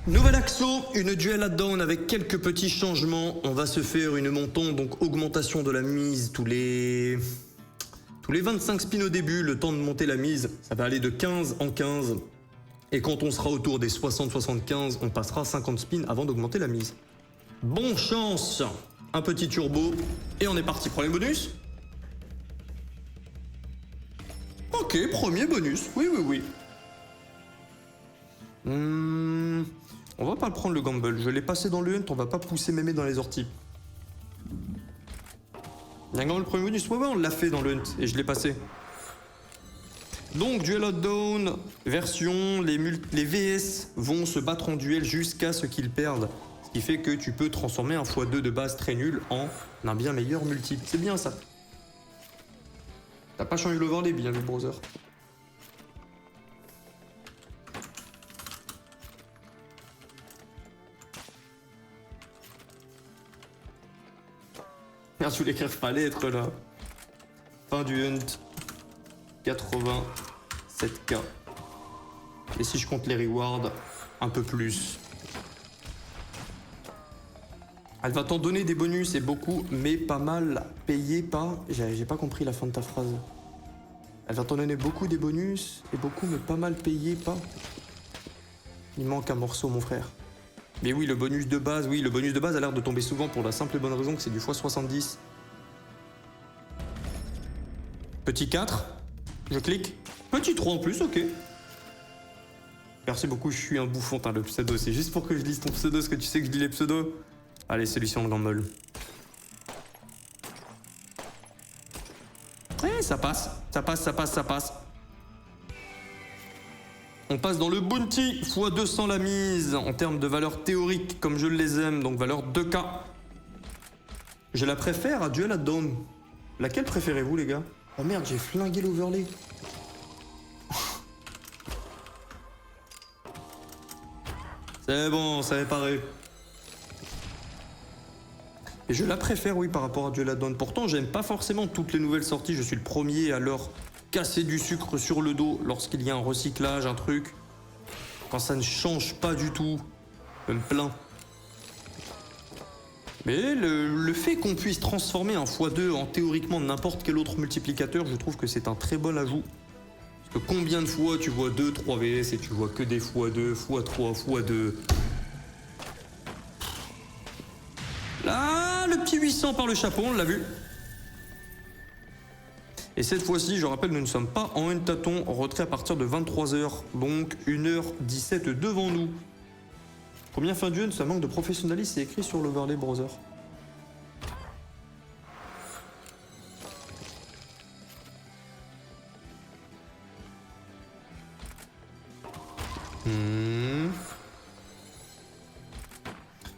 Nouvel axo, une duel à down avec quelques petits changements. On va se faire une montant, donc augmentation de la mise tous les 25 spins au début, le temps de monter la mise. Ça va aller de 15 en 15. Et quand on sera autour des 60-75, on passera 50 spins avant d'augmenter la mise. Bon chance. Un petit turbo. Et on est parti. Premier bonus. Ok, premier bonus. Oui. On va pas le prendre le gamble. Je l'ai passé dans le hunt, on va pas pousser mémé dans les orties. Il y a un gamble premier bonus. Ouais, on l'a fait dans le hunt et je l'ai passé. Donc, duel down, version, les VS vont se battre en duel jusqu'à ce qu'ils perdent. Ce qui fait que tu peux transformer un x2 de base très nul en un bien meilleur multi. C'est bien ça. T'as pas changé l'overlay, bien le browser. Merde, je voulais écrire pas lettre là. Fin du hunt. 87k. Et si je compte les rewards, un peu plus. Elle va t'en donner des bonus et beaucoup, mais pas mal. Payé pas. J'ai pas compris la fin de ta phrase. Elle va t'en donner beaucoup des bonus et beaucoup, mais pas mal payé pas. Il manque un morceau, mon frère. Mais oui, le bonus de base, a l'air de tomber souvent pour la simple et bonne raison que c'est du x70. Petit 4. Je clique. Petit 3 en plus, ok. Merci beaucoup, je suis un bouffon, le pseudo. C'est juste pour que je lise ton pseudo, parce que tu sais que je lis les pseudos. Allez, solution de gamble. Ouais, ça passe. Ça passe. On passe dans le bounty, x200 la mise, en termes de valeur théorique, comme je les aime, donc valeur 2K. Je la préfère à duel à down. Laquelle préférez-vous, les gars? Oh merde, j'ai flingué l'overlay. C'est bon, ça est pareil. Et je la préfère, oui, par rapport à duel à down. Pourtant, j'aime pas forcément toutes les nouvelles sorties. Je suis le premier à leur casser du sucre sur le dos lorsqu'il y a un recyclage, un truc. Quand ça ne change pas du tout, je me plains. Mais le fait qu'on puisse transformer un x2 en théoriquement n'importe quel autre multiplicateur, je trouve que c'est un très bon ajout. Parce que combien de fois tu vois 2, 3 VS et tu vois que des x2, x3, x2. Là, le petit 800 par le chapeau, on l'a vu. Et cette fois-ci, je rappelle, nous ne sommes pas en un tâton, retrait à partir de 23h, donc 1h17 devant nous. Combien fin du hunt, ça manque de professionnalisme, c'est écrit sur l'overlay browser.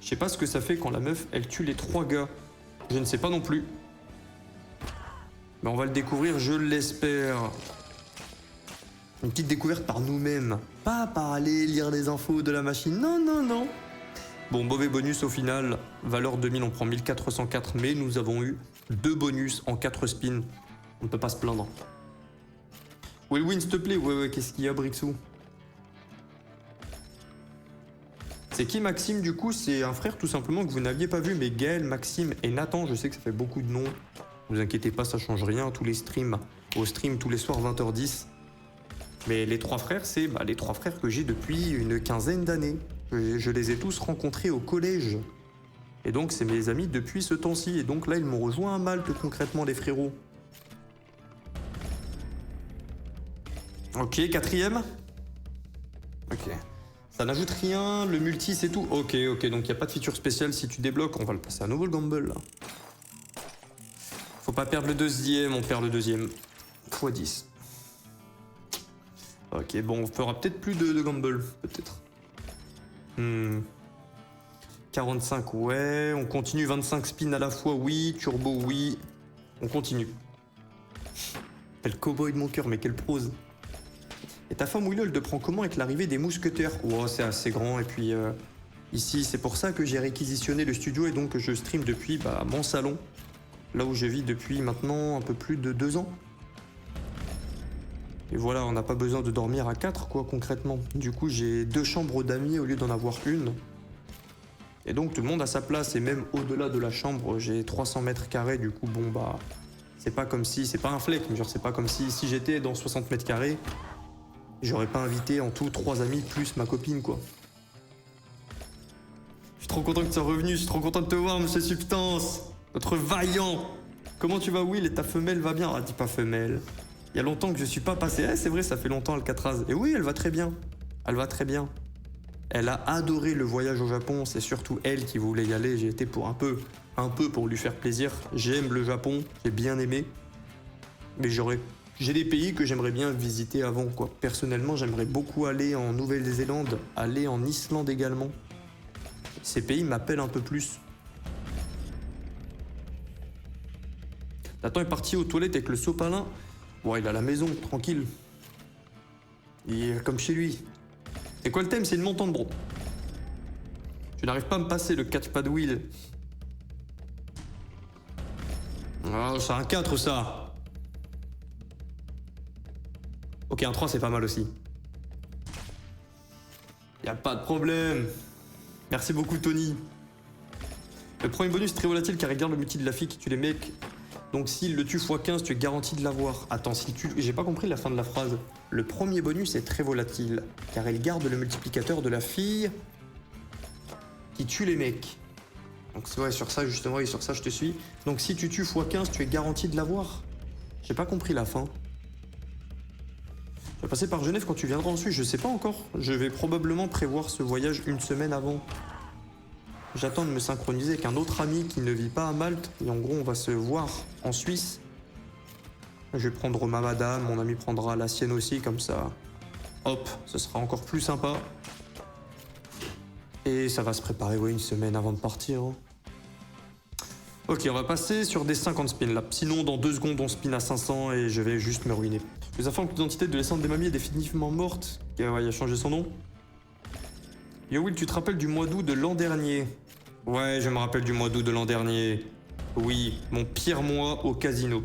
Je sais pas ce que ça fait quand la meuf, elle tue les 3 gars. Je ne sais pas non plus. Mais on va le découvrir, je l'espère. Une petite découverte par nous-mêmes. Pas par aller lire les infos de la machine. Non. Bon, mauvais bonus au final. Valeur 2000, on prend 1404. Mais nous avons eu 2 bonus en 4 spins. On ne peut pas se plaindre. Will win, s'il te plaît. Ouais, qu'est-ce qu'il y a, Brixou? C'est qui Maxime du coup? C'est un frère tout simplement que vous n'aviez pas vu. Mais Gaël, Maxime et Nathan, je sais que ça fait beaucoup de noms. Ne vous inquiétez pas, ça change rien. Tous les streams, au stream tous les soirs 20h10. Mais les 3 frères, c'est les 3 frères que j'ai depuis une quinzaine d'années. Je les ai tous rencontrés au collège. Et donc, c'est mes amis depuis ce temps-ci. Et donc là, ils m'ont rejoint à Malte, concrètement, les frérots. Ok, 4ème. Ok. Ça n'ajoute rien, le multi, c'est tout. Ok, donc il n'y a pas de feature spéciale. Si tu débloques, on va le passer à nouveau le gamble, là. Faut pas perdre le deuxième, on perd le deuxième. x10. Ok, bon, on fera peut-être plus de gamble, peut-être. 45, ouais. On continue, 25 spins à la fois, oui. Turbo, oui. On continue. Quel cowboy de mon cœur, mais quelle prose. Et ta femme Willow, elle te prend comment avec l'arrivée des mousquetaires? Oh, c'est assez grand, et puis... ici, c'est pour ça que j'ai réquisitionné le studio, et donc je stream depuis mon salon. Là où je vis depuis maintenant un peu plus de 2 ans. Et voilà, on n'a pas besoin de dormir à 4, quoi, concrètement. Du coup, j'ai 2 chambres d'amis au lieu d'en avoir une. Et donc, tout le monde a sa place. Et même au-delà de la chambre, j'ai 300 mètres carrés. Du coup, bon, bah... C'est pas comme si... C'est pas un fleck, mais genre, c'est pas comme si j'étais dans 60 mètres carrés, j'aurais pas invité en tout 3 amis plus ma copine, quoi. Je suis trop content que tu sois revenu. Je suis trop content de te voir, monsieur Substance. Notre vaillant. Comment tu vas, Will? Et ta femelle va bien? Ah, dis pas femelle. Il y a longtemps que je suis pas passé. Eh, c'est vrai, ça fait longtemps, Alcatraz. Et oui, elle va très bien. Elle va très bien. Elle a adoré le voyage au Japon. C'est surtout elle qui voulait y aller. J'ai été pour un peu pour lui faire plaisir. J'aime le Japon. J'ai bien aimé. Mais j'ai des pays que j'aimerais bien visiter avant, quoi. Personnellement, j'aimerais beaucoup aller en Nouvelle-Zélande, aller en Islande également. Ces pays m'appellent un peu plus. Nathan est parti aux toilettes avec le sopalin. Bon, il est à la maison, tranquille. Il est comme chez lui. C'est quoi le thème? C'est une montante, bro. Je n'arrive pas à me passer le catchpad wheel. Ah, c'est un 4, ça. Ok, un 3, c'est pas mal aussi. Y a pas de problème. Merci beaucoup, Tony. Le premier bonus est très volatile car il garde le multi de la fille qui tue les mecs. Donc s'il le tue x15, tu es garanti de l'avoir. Attends, s'il tue... J'ai pas compris la fin de la phrase. Le premier bonus est très volatile car il garde le multiplicateur de la fille qui tue les mecs. Donc c'est vrai, sur ça justement, et sur ça je te suis. Donc si tu tues x15, tu es garanti de l'avoir. J'ai pas compris la fin. Tu vas passer par Genève quand tu viendras en Suisse, je sais pas encore. Je vais probablement prévoir ce voyage une semaine avant. J'attends de me synchroniser avec un autre ami qui ne vit pas à Malte. Et en gros, on va se voir en Suisse. Je vais prendre ma madame, mon ami prendra la sienne aussi, comme ça. Hop, ce sera encore plus sympa. Et ça va se préparer, ouais, une semaine avant de partir. Hein. Ok, on va passer sur des 50 spins là. Sinon, dans 2 secondes, on spin à 500 et je vais juste me ruiner. Les informe que l'identité de l'essence des mamies est définitivement morte. Ouais, il a changé son nom. Yo Will, tu te rappelles du mois d'août de l'an dernier? Ouais, je me rappelle du mois d'août de l'an dernier. Oui, mon pire mois au casino.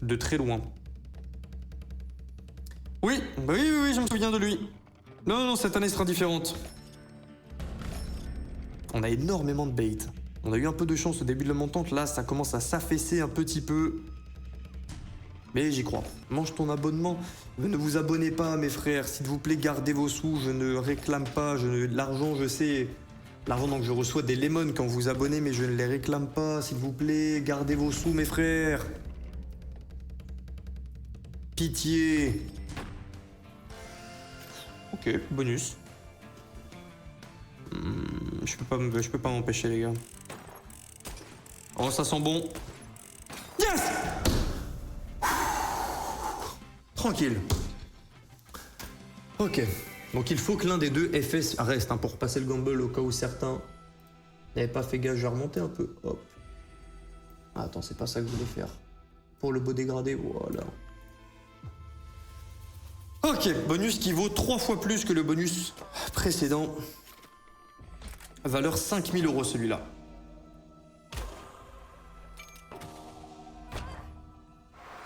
De très loin. Oui, bah oui, je me souviens de lui. Non, cette année sera différente. On a énormément de bait. On a eu un peu de chance au début de la montante. Là, ça commence à s'affaisser un petit peu. Mais j'y crois. Mange ton abonnement. Ne vous abonnez pas, mes frères. S'il vous plaît, gardez vos sous. Je ne réclame pas. L'argent, je sais. L'argent, donc je reçois des lemons quand vous abonnez, mais je ne les réclame pas. S'il vous plaît, gardez vos sous, mes frères. Pitié. Ok, bonus. Je peux pas m'empêcher, les gars. Oh, ça sent bon. Yes! Tranquille. Ok. Donc il faut que l'un des deux FS reste, hein, pour passer le gamble au cas où certains n'avaient pas fait gage. Je vais remonter un peu. Hop. Ah, attends, c'est pas ça que je voulais faire. Pour le beau dégradé, voilà. Ok, bonus qui vaut 3 fois plus que le bonus précédent. Valeur 5000 € celui-là.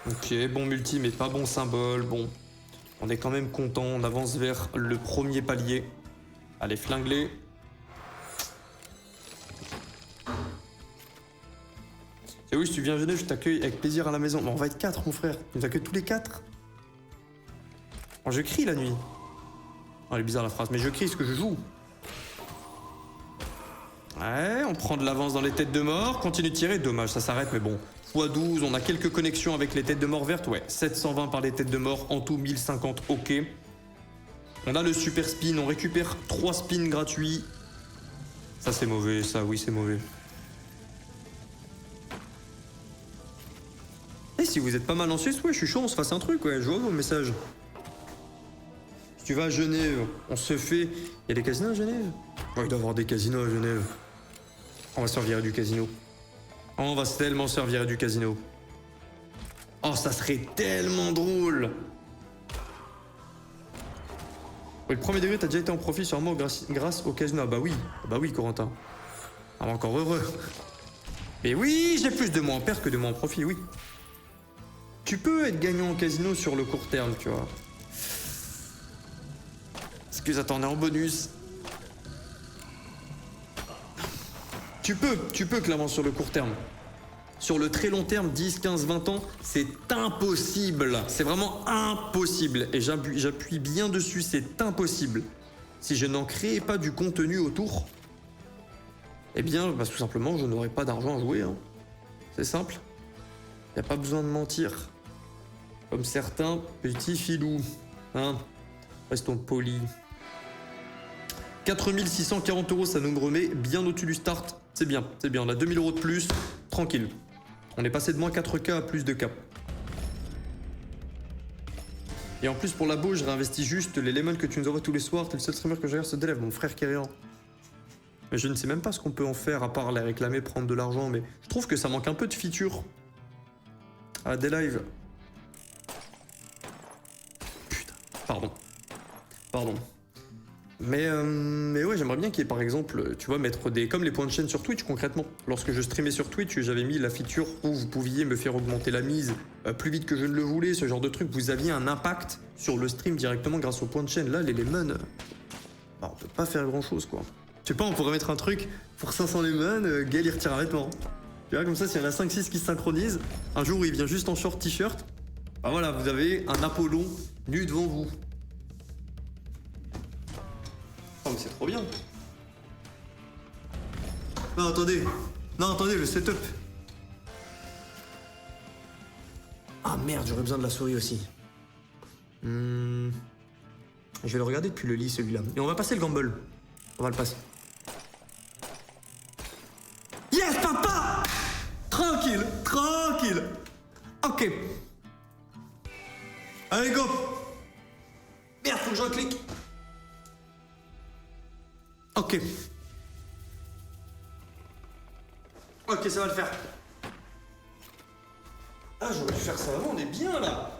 Ok, bon multi, mais pas bon symbole. Bon, on est quand même content. On avance vers le premier palier. Allez, flingue-les. Et oui, si tu viens à Genève, je t'accueille avec plaisir à la maison. Mais on va être 4, mon frère. Tu nous accueilles tous les 4. Oh, je crie la nuit. Oh, elle est bizarre la phrase, mais je crie ce que je joue. Ouais, on prend de l'avance dans les têtes de mort. Continue de tirer. Dommage, ça s'arrête, mais bon. x12, on a quelques connexions avec les têtes de mort vertes. Ouais, 720 par les têtes de mort. En tout, 1050, ok. On a le super spin. On récupère 3 spins gratuits. Ça, c'est mauvais. Ça, oui, c'est mauvais. Et si vous êtes pas mal en Suisse, ouais, je suis chaud, on se fasse un truc, ouais. Je vois vos messages. Si tu vas à Genève, on se fait... Il y a des casinos à Genève? Ouais, il doit y avoir des casinos à Genève. On va se faire virer du casino. On va tellement se faire virer du casino. Oh, ça serait tellement drôle. Ouais, le premier degré, t'as déjà été en profit sur moi grâce au casino. Ah bah oui, Corentin. Ah, encore heureux. Mais oui, j'ai plus de moi en perte que de moi en profit, oui. Tu peux être gagnant au casino sur le court terme, tu vois. Excuse, attends, on est en bonus. Tu peux clairement sur le court terme. Sur le très long terme, 10, 15, 20 ans, c'est impossible. C'est vraiment impossible. Et j'appuie bien dessus, c'est impossible. Si je n'en créais pas du contenu autour, eh bien, bah, tout simplement, je n'aurais pas d'argent à jouer. Hein. C'est simple. Il n'y a pas besoin de mentir. Comme certains petits filous. Hein. Restons polis. 4640 €, ça nous remet bien au-dessus du start. C'est bien, c'est bien. On a 2000 € de plus. Tranquille. On est passé de moins 4K à plus de K. Et en plus, pour la beau, je réinvestis juste les lemons que tu nous envoies tous les soirs. T'es le seul streamer que je regarde se délève, mon frère Kéréan. Mais je ne sais même pas ce qu'on peut en faire à part les réclamer, prendre de l'argent. Mais je trouve que ça manque un peu de feature à des lives. Putain, pardon. Mais ouais, j'aimerais bien qu'il y ait par exemple, tu vois, mettre des... Comme les points de chaîne sur Twitch concrètement. Lorsque je streamais sur Twitch, j'avais mis la feature où vous pouviez me faire augmenter la mise plus vite que je ne le voulais, ce genre de truc. Vous aviez un impact sur le stream directement grâce aux points de chaîne. Là, les lemons, bah, on peut pas faire grand chose quoi. Je sais pas, on pourrait mettre un truc pour 500 lemons, Gaël il retire un vêtement. Tu vois, comme ça, s'il y en a 5-6 qui se synchronisent, un jour où il vient juste en short t-shirt, bah voilà, vous avez un Apollon nu devant vous. Oh mais c'est trop bien. Non attendez, le setup. Ah merde, j'aurais besoin de la souris aussi. Je vais le regarder depuis le lit celui-là. Et on va passer le gamble. On va le passer. Yes papa. Tranquille. Ok. Allez go. Merde, faut que je clique. Ok. Ok, ça va le faire. Ah, j'aurais dû faire ça avant, on est bien là.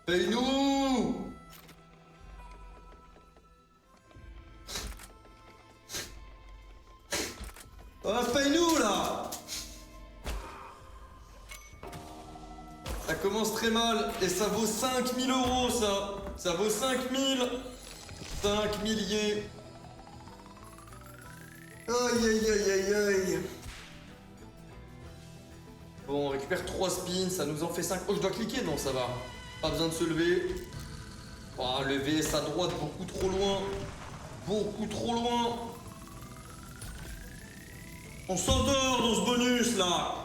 Paye-nous. Ah, paye-nous là. Ça commence très mal et ça vaut 5000 € ça. Ça vaut 5000. 5 milliers. Aïe. Bon, on récupère 3 spins, ça nous en fait 5. Oh, je dois cliquer? Non, ça va. Pas besoin de se lever. Oh, le VS à droite, beaucoup trop loin. On s'endort dans ce bonus là.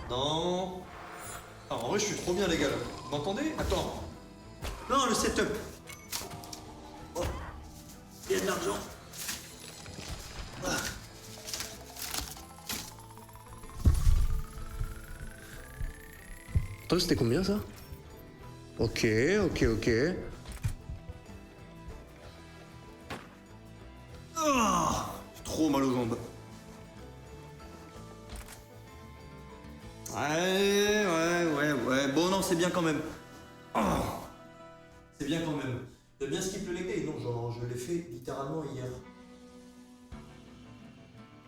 Non. Ah, en vrai, je suis trop bien, les gars. Vous m'entendez? Attends. Non, le setup. Oh. Il y a de l'argent. Ah. Attends, c'était combien ça? Ok. Ah, j'ai trop mal aux jambes. Ouais. Bon, non, c'est bien quand même. Oh. C'est bien quand même. T'as bien skip le leg day? Non, genre, je l'ai fait littéralement hier.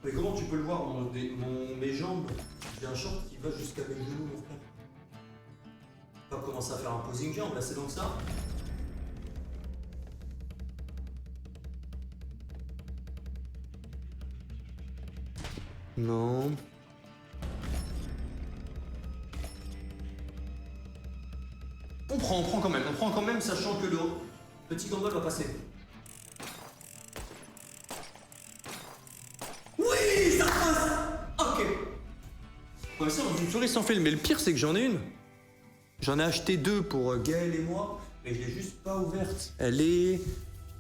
Mais comment tu peux le voir, mes jambes? J'ai un short qui va jusqu'à mes genoux, mon frère. On va commencer à faire un posing jambes, là, c'est donc ça. Non. On prend quand même, sachant que le petit gamble va passer. Oui, ça passe. Ok. Ouais, ça, une souris sans fil, mais le pire, c'est que j'en ai une. J'en ai acheté 2 pour Gaël et moi, mais je l'ai juste pas ouverte. Elle est...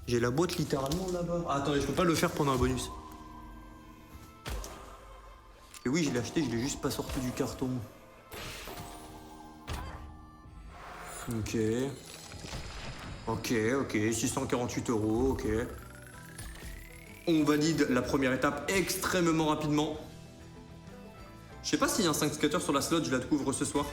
J'ai la boîte littéralement là-bas. Ah, attendez, je peux pas le faire pendant un bonus. Et oui, je l'ai acheté, je l'ai juste pas sorti du carton. Ok, 648 €, ok. On valide la première étape extrêmement rapidement. Je sais pas s'il y a un 5 scatter sur la slot, je la découvre ce soir.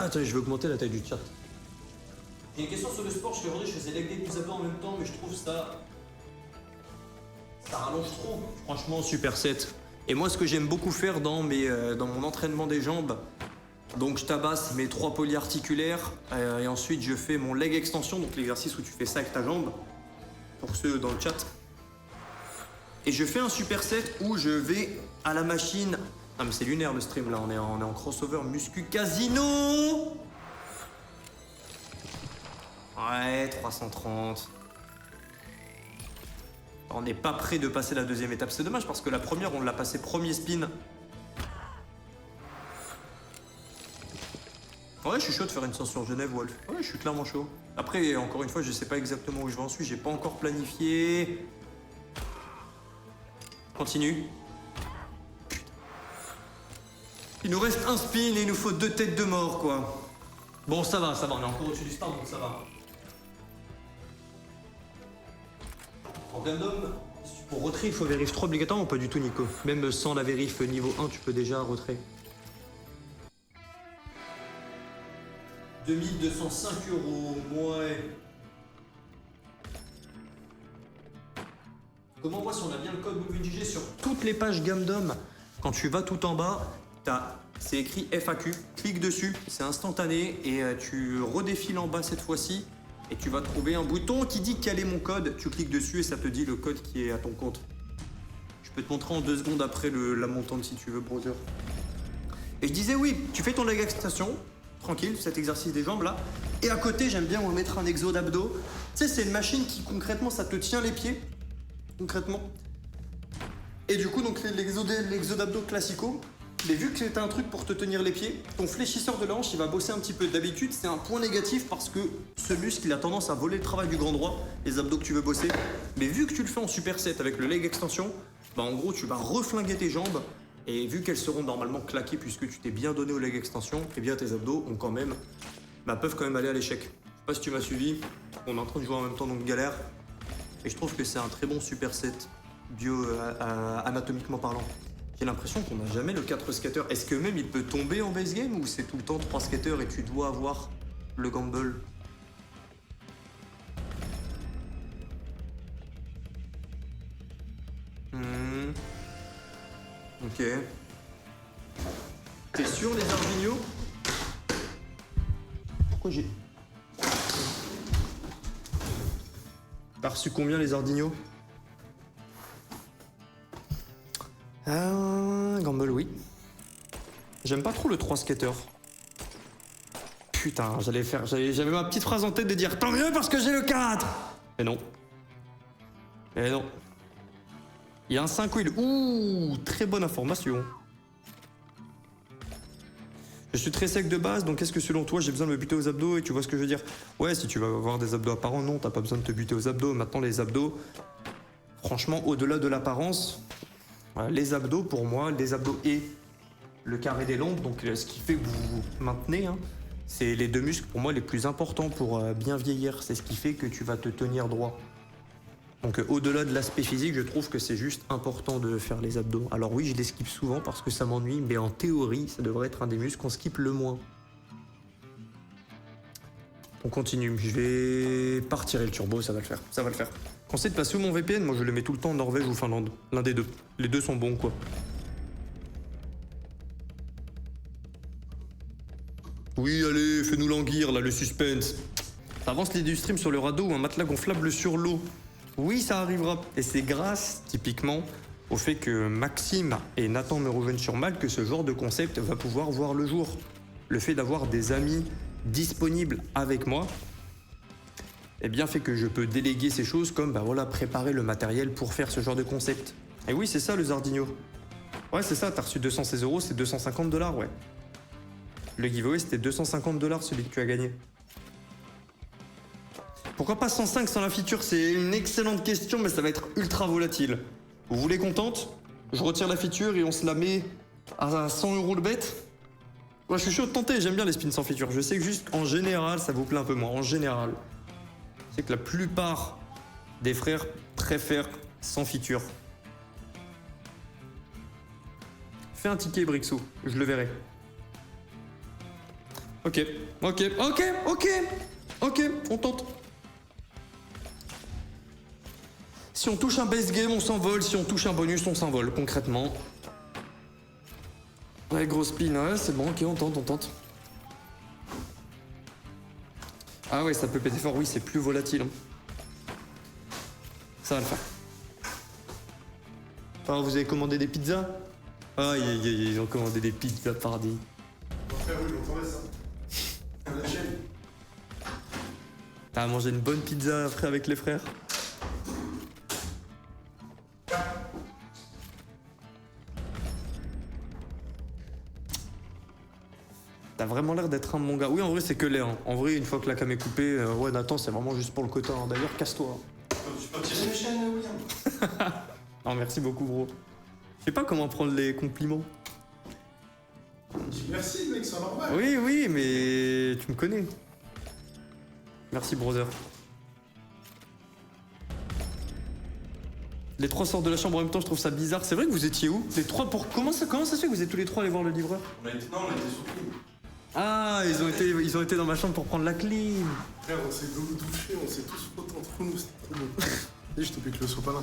Attends, je vais augmenter la taille du chat. J'ai une question sur le sport, je faisais leg day plus abdos en même temps, mais je trouve ça rallonge trop. Franchement, superset. Et moi, ce que j'aime beaucoup faire dans mon entraînement des jambes, donc je tabasse mes 3 polyarticulaires et ensuite je fais mon leg extension, donc l'exercice où tu fais ça avec ta jambe, pour ceux dans le chat. Et je fais un superset où je vais à la machine. Ah mais c'est lunaire le stream là, on est en crossover muscu casino. Ouais, 330. On n'est pas prêt de passer la deuxième étape. C'est dommage parce que la première, on l'a passé premier spin. Ouais, je suis chaud de faire une séance sur Genève, Wolf. Ouais, je suis clairement chaud. Après, encore une fois, je sais pas exactement où je vais ensuite. J'ai pas encore planifié. Continue. Il nous reste un spin et il nous faut 2 têtes de mort, quoi. Bon, ça va, on est encore au-dessus du start, donc ça va. En random, pour retrait, il faut vérif 3 obligatoirement ou pas du tout, Nico? Même sans la vérif niveau 1, tu peux déjà retrait. 2205 €, ouais. Comment on voit si on a bien le code MoveInJG sur toutes les pages gamme d'hommes? Quand tu vas tout en bas, c'est écrit FAQ, clique dessus, c'est instantané et tu redéfiles en bas cette fois-ci et tu vas trouver un bouton qui dit quel est mon code. Tu cliques dessus et ça te dit le code qui est à ton compte. Je peux te montrer en 2 secondes après la montante si tu veux, browser. Et je disais oui, tu fais ton leg extension, tranquille, cet exercice des jambes là. Et à côté, j'aime bien mettre un exo d'abdos. Tu sais, c'est une machine qui concrètement, ça te tient les pieds. Concrètement. Et du coup, donc l'exo d'abdos classico. Mais vu que c'est un truc pour te tenir les pieds, ton fléchisseur de la hanche, il va bosser un petit peu. D'habitude, c'est un point négatif parce que ce muscle, il a tendance à voler le travail du grand droit, les abdos que tu veux bosser. Mais vu que tu le fais en superset avec le leg extension, bah en gros, tu vas reflinguer tes jambes. Et vu qu'elles seront normalement claquées puisque tu t'es bien donné au leg extension, et bien tes abdos ont quand même, peuvent quand même aller à l'échec. Je sais pas si tu m'as suivi, on est en train de jouer en même temps, donc galère. Et je trouve que c'est un très bon superset, anatomiquement parlant. J'ai l'impression qu'on n'a jamais le 4 skater. Est-ce que même il peut tomber en base game ou c'est tout le temps 3 skaters et tu dois avoir le gamble? Ok. T'es sûr les Ardignos? Pourquoi j'ai... T'as reçu combien les Ardignos? Gamble, oui. J'aime pas trop le 3 skater. Putain, j'avais ma petite phrase en tête de dire tant mieux parce que j'ai le 4. Et non. Et non. Il y a un 5 wheel. Ouh, très bonne information. Je suis très sec de base, donc est-ce que selon toi j'ai besoin de me buter aux abdos? Et tu vois ce que je veux dire? Ouais, si tu vas avoir des abdos apparents, non, t'as pas besoin de te buter aux abdos. Maintenant les abdos, franchement, au-delà de l'apparence, les abdos pour moi, les abdos et le carré des lombes, donc ce qui fait que vous maintenez, hein, c'est les 2 muscles pour moi les plus importants pour bien vieillir. C'est ce qui fait que tu vas te tenir droit. Donc au-delà de l'aspect physique, je trouve que c'est juste important de faire les abdos. Alors oui, je les skip souvent parce que ça m'ennuie, mais en théorie, ça devrait être un des muscles qu'on skip le moins. On continue, je vais pas retirer le turbo, ça va le faire, ça va le faire. Conseil de passer où mon VPN? Moi je le mets tout le temps en Norvège ou Finlande, l'un des deux. Les deux sont bons quoi. Oui, allez, fais-nous languir là, le suspense. Ça avance les du stream sur le radeau ou un matelas gonflable sur l'eau. Oui, ça arrivera. Et c'est grâce, typiquement, au fait que Maxime et Nathan me rejoignent sur Malte que ce genre de concept va pouvoir voir le jour. Le fait d'avoir des amis disponibles avec moi, eh bien fait que je peux déléguer ces choses comme préparer le matériel pour faire ce genre de concept. Et oui, c'est ça le Zardigno. Ouais, c'est ça, t'as reçu 216 €, c'est 250 $, ouais. Le giveaway, c'était 250 $, celui que tu as gagné. Pourquoi pas 105 sans la feature? C'est une excellente question, mais ça va être ultra volatile. Vous voulez qu'on tente? Je retire la feature et on se la met à 100 € le bet? Ouais, je suis chaud de tenter, j'aime bien les spins sans feature. Je sais que juste, en général, ça vous plaît un peu moins. En général. C'est que la plupart des frères préfèrent sans feature. Fais un ticket, Brixou, je le verrai. Ok, on tente. Si on touche un base game, on s'envole. Si on touche un bonus, on s'envole, concrètement. Ouais, gros spin, ouais, c'est bon, ok, on tente. Ah ouais, ça peut péter fort, oui, c'est plus volatile. Hein. Ça va le faire. Ah, vous avez commandé des pizzas? Aïe, ils ont commandé des pizzas, pardi. Mon frère, oui, on ça. À la chaîne. T'as mangé une bonne pizza, frère, avec les frères? T'as vraiment l'air d'être un bon gars. Oui, en vrai, c'est que l'air. Hein. En vrai, une fois que la cam est coupée, ouais, Nathan, c'est vraiment juste pour le quota. Hein. D'ailleurs, casse-toi. Tu peux tirer les chaînes, William? Non, merci beaucoup, gros. Je sais pas comment prendre les compliments. Dis merci, mec, c'est normal. Oui, mais tu me connais. Merci, brother. Les trois sortent de la chambre en même temps, je trouve ça bizarre. C'est vrai que vous étiez où? Les trois pour... Comment ça se fait que vous êtes tous les trois allés voir le livreur? On a été surpris. Ah, ils ont été dans ma chambre pour prendre la clim. Frère, on s'est douché, on s'est tous frottés entre nous, c'était trop bon. Et je te pique le sopalin.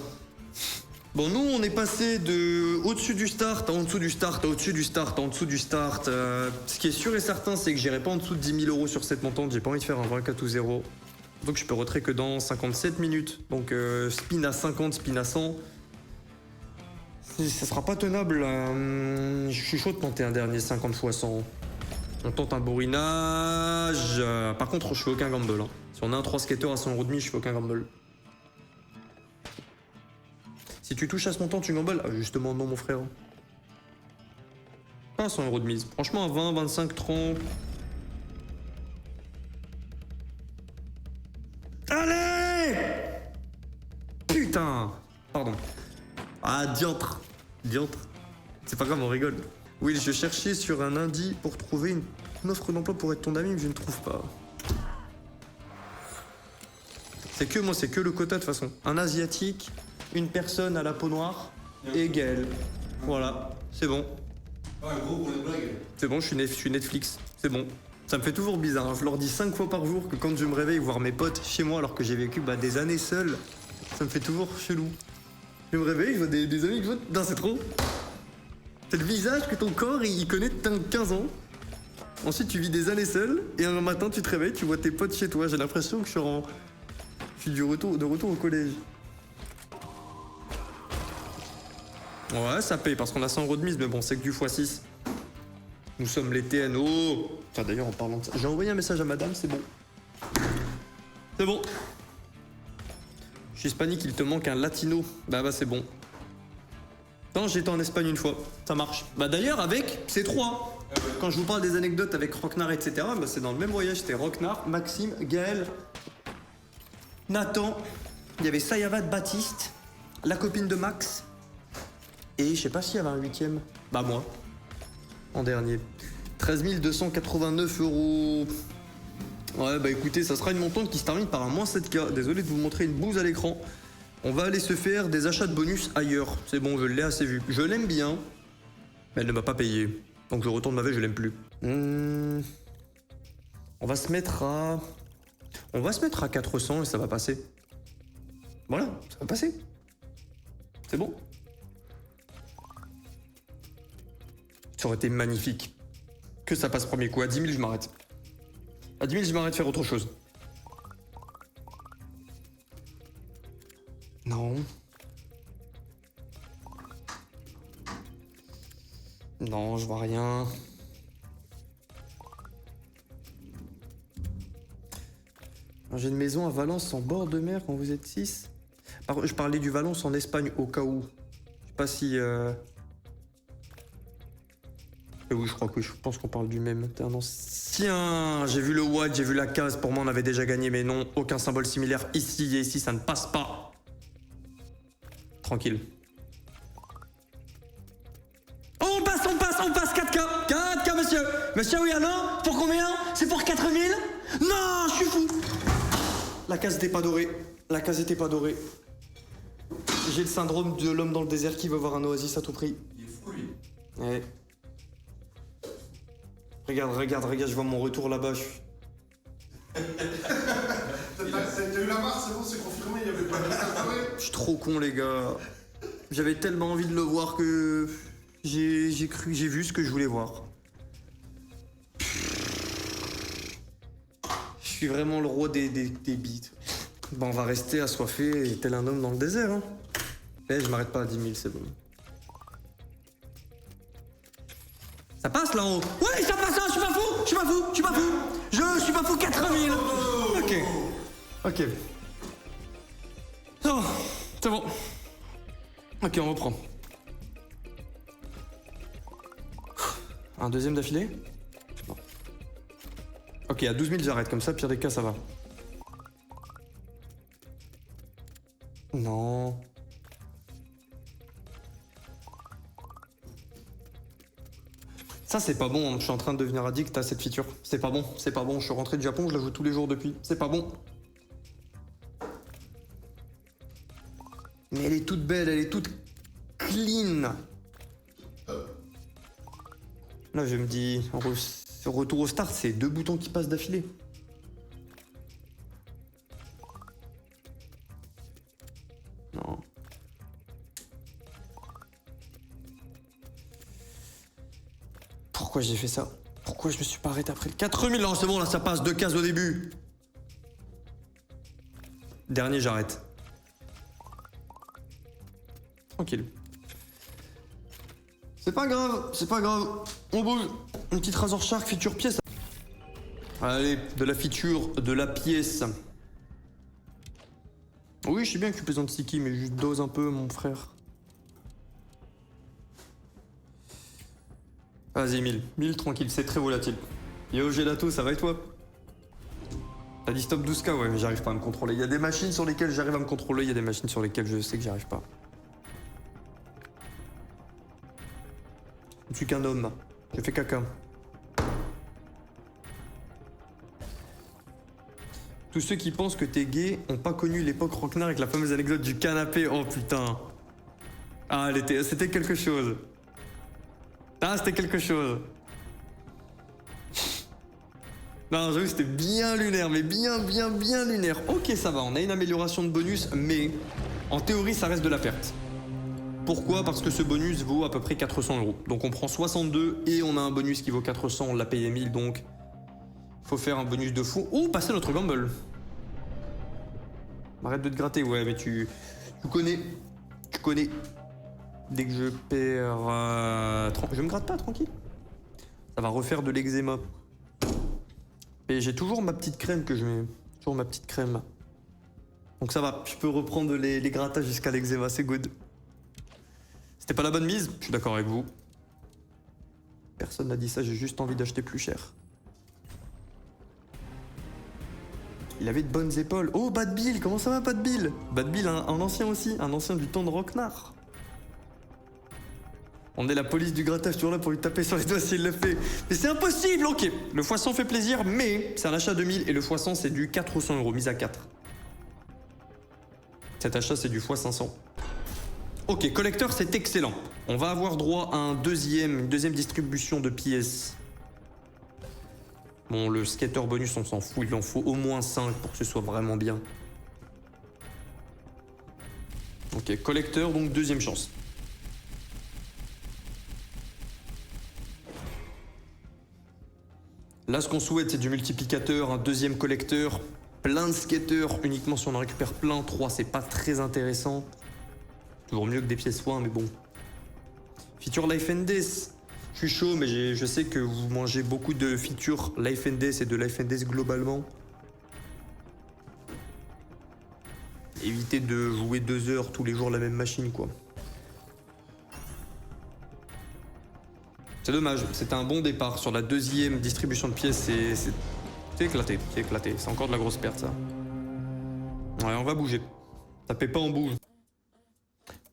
Bon, nous, on est passé de au-dessus du start, à en dessous du start, à au-dessus du start, à en dessous du start. Ce qui est sûr et certain, c'est que j'irai pas en dessous de 10 000 € sur cette montante. J'ai pas envie de faire un vrai 4 ou 0. Donc, je peux retrait que dans 57 minutes. Donc, spin à 50, spin à 100. Ça sera pas tenable. Je suis chaud de tenter un dernier 50 x 100. On tente un bourrinage. Par contre, je fais aucun gamble. Hein. Si on a un 3 skater à 100 € demi, je fais aucun gamble. Si tu touches à ce montant, tu gambles? Ah, justement, non, mon frère. Pas 100 € de mise. Franchement, à 20, 25, 30. Allez! Putain! Pardon. Ah, diantre. C'est pas grave, on rigole. Oui, je cherchais sur un Indie pour trouver une offre d'emploi pour être ton ami, mais je ne trouve pas. C'est que le quota de toute façon. Un asiatique, une personne à la peau noire et Gaël. Voilà, c'est bon. Ouais, gros pour les blagues. C'est bon, je suis Netflix. C'est bon. Ça me fait toujours bizarre. Hein. Je leur dis 5 fois par jour que quand je me réveille voir mes potes chez moi alors que j'ai vécu des années seul, ça me fait toujours chelou. Je me réveille, je vois des amis que je vois. Non, c'est trop. C'est le visage que ton corps il connaît de 15 ans. Ensuite, tu vis des années seul et un matin, tu te réveilles, tu vois tes potes chez toi. J'ai l'impression que je suis de retour au collège. Ouais, ça paye parce qu'on a 100 € de mise, mais bon, c'est que du x6. Nous sommes les TNO. Enfin, d'ailleurs, en parlant de ça, j'ai envoyé un message à madame, c'est bon. C'est bon. Je suis hispanique, il te manque un latino. Bah, c'est bon. Non, j'étais en Espagne une fois, ça marche. Bah, d'ailleurs, avec ces trois. Quand je vous parle des anecdotes avec Rocknar, etc., c'est dans le même voyage. C'était Rocknar, Maxime, Gaël, Nathan. Il y avait Sayavad Baptiste, la copine de Max. Et je sais pas s'il y avait un 8ème. Bah, moi. En dernier. 13 289 €. Ouais, bah écoutez, ça sera une montante qui se termine par un moins 7K. Désolé de vous montrer une bouse à l'écran. On va aller se faire des achats de bonus ailleurs. C'est bon, je l'ai assez vu. Je l'aime bien, mais elle ne m'a pas payé. Donc je retourne ma veste, je l'aime plus. On va se mettre à 400 et ça va passer. Voilà, ça va passer. C'est bon. Ça aurait été magnifique. Que ça passe premier coup. À 10 000, je m'arrête. À 10 000, je m'arrête de faire autre chose. Non. Non, je vois rien. J'ai une maison à Valence en bord de mer quand vous êtes 6. Je parlais du Valence en Espagne au cas où. Je sais pas si... Oui, je pense qu'on parle du même. T'es un ancien. J'ai vu le watt, j'ai vu la case. Pour moi, on avait déjà gagné, mais non. Aucun symbole similaire ici et ici, ça ne passe pas. Tranquille. Oh, on passe 4K. 4K, monsieur. Monsieur, oui, alors? Pour combien? C'est pour 4000? Non, je suis fou. La case n'était pas dorée. J'ai le syndrome de l'homme dans le désert qui veut voir un oasis à tout prix. Il est fou, lui. Ouais. Regarde, je vois mon retour là-bas. T'as eu la barre, c'est bon, c'est confirmé, il y avait pas de Je suis trop con, les gars. J'avais tellement envie de le voir que j'ai vu ce que je voulais voir. Je suis vraiment le roi des beats. Bon, on va rester assoiffé et tel un homme dans le désert. Hein. Eh, je m'arrête pas à 10 000, c'est bon. Ça passe là-haut. Ouais, ça passe, hein, je suis pas fou. Je suis pas fou, 4 000. Ok. Oh, c'est bon. Ok, on reprend. Un deuxième d'affilée? Non. Ok, à 12 000 j'arrête, comme ça, pire des cas, ça va. Non. Ça, c'est pas bon, hein. Je suis en train de devenir addict à cette feature. C'est pas bon. Je suis rentré du Japon, je la joue tous les jours depuis. C'est pas bon. Mais elle est toute belle, elle est toute clean. Là, je me dis, retour au start, c'est 2 boutons qui passent d'affilée. Non. Pourquoi j'ai fait ça? Pourquoi je me suis pas arrêté après le 4000? Non, c'est bon, là, ça passe 2 cases au début. Dernier, j'arrête. Tranquille. C'est pas grave. On bouge. Une petite Razor Shark feature pièce. Allez, de la feature, de la pièce. Oui, je sais bien que tu plaisantes sticky, mais juste dose un peu, mon frère. Vas-y, 1000. 1000, tranquille, c'est très volatile. Yo, Gelato, ça va et toi? T'as dit stop 12K, ouais, mais j'arrive pas à me contrôler. Il y a des machines sur lesquelles j'arrive à me contrôler, il y a des machines sur lesquelles je sais que j'arrive pas. Je suis qu'un homme. J'ai fait caca. Tous ceux qui pensent que t'es gay ont pas connu l'époque Rocknar avec la fameuse anecdote du canapé. Oh putain. Ah, c'était quelque chose. Ah, c'était quelque chose. Non, j'avoue, c'était bien lunaire, mais bien lunaire. Ok, ça va, on a une amélioration de bonus, mais en théorie, ça reste de la perte. Pourquoi? Parce que ce bonus vaut à peu près 400 €. Donc on prend 62 et on a un bonus qui vaut 400, on l'a payé 1000, donc faut faire un bonus de fou. Oh, passer notre gamble. Arrête de te gratter, ouais, mais tu connais. Tu connais. Dès que je perds... je me gratte pas, tranquille. Ça va refaire de l'eczéma. Et j'ai toujours ma petite crème que je mets. Toujours ma petite crème. Donc ça va, je peux reprendre les grattages jusqu'à l'eczéma, c'est good. C'était pas la bonne mise, je suis d'accord avec vous. Personne n'a dit ça, j'ai juste envie d'acheter plus cher. Il avait de bonnes épaules. Oh, Bad Bill, comment ça va, Bad Bill? Bad Bill, un ancien aussi, un ancien du temps de Rocknar. On est la police du grattage, toujours là pour lui taper sur les doigts s'il le fait. Mais c'est impossible, ok. Le x100 fait plaisir, mais c'est un achat de 1000 et le x100 c'est du 400 €, mise à 4. Cet achat c'est du x500. Ok, collecteur, c'est excellent. On va avoir droit à une deuxième distribution de pièces. Bon, le skater bonus, on s'en fout. Il en faut au moins 5 pour que ce soit vraiment bien. Ok, collecteur, donc deuxième chance. Là, ce qu'on souhaite, c'est du multiplicateur, un deuxième collecteur, plein de skaters, uniquement si on en récupère plein. 3, c'est pas très intéressant. Toujours mieux que des pièces soins, mais bon. Feature Life and Death. Je suis chaud, mais je sais que vous mangez beaucoup de features Life and Death et de Life and Death globalement. Évitez de jouer 2 heures tous les jours la même machine, quoi. C'est dommage, c'était un bon départ. Sur la deuxième distribution de pièces, c'est éclaté, C'est encore de la grosse perte, ça. Ouais, on va bouger. Tapez pas, on bouge.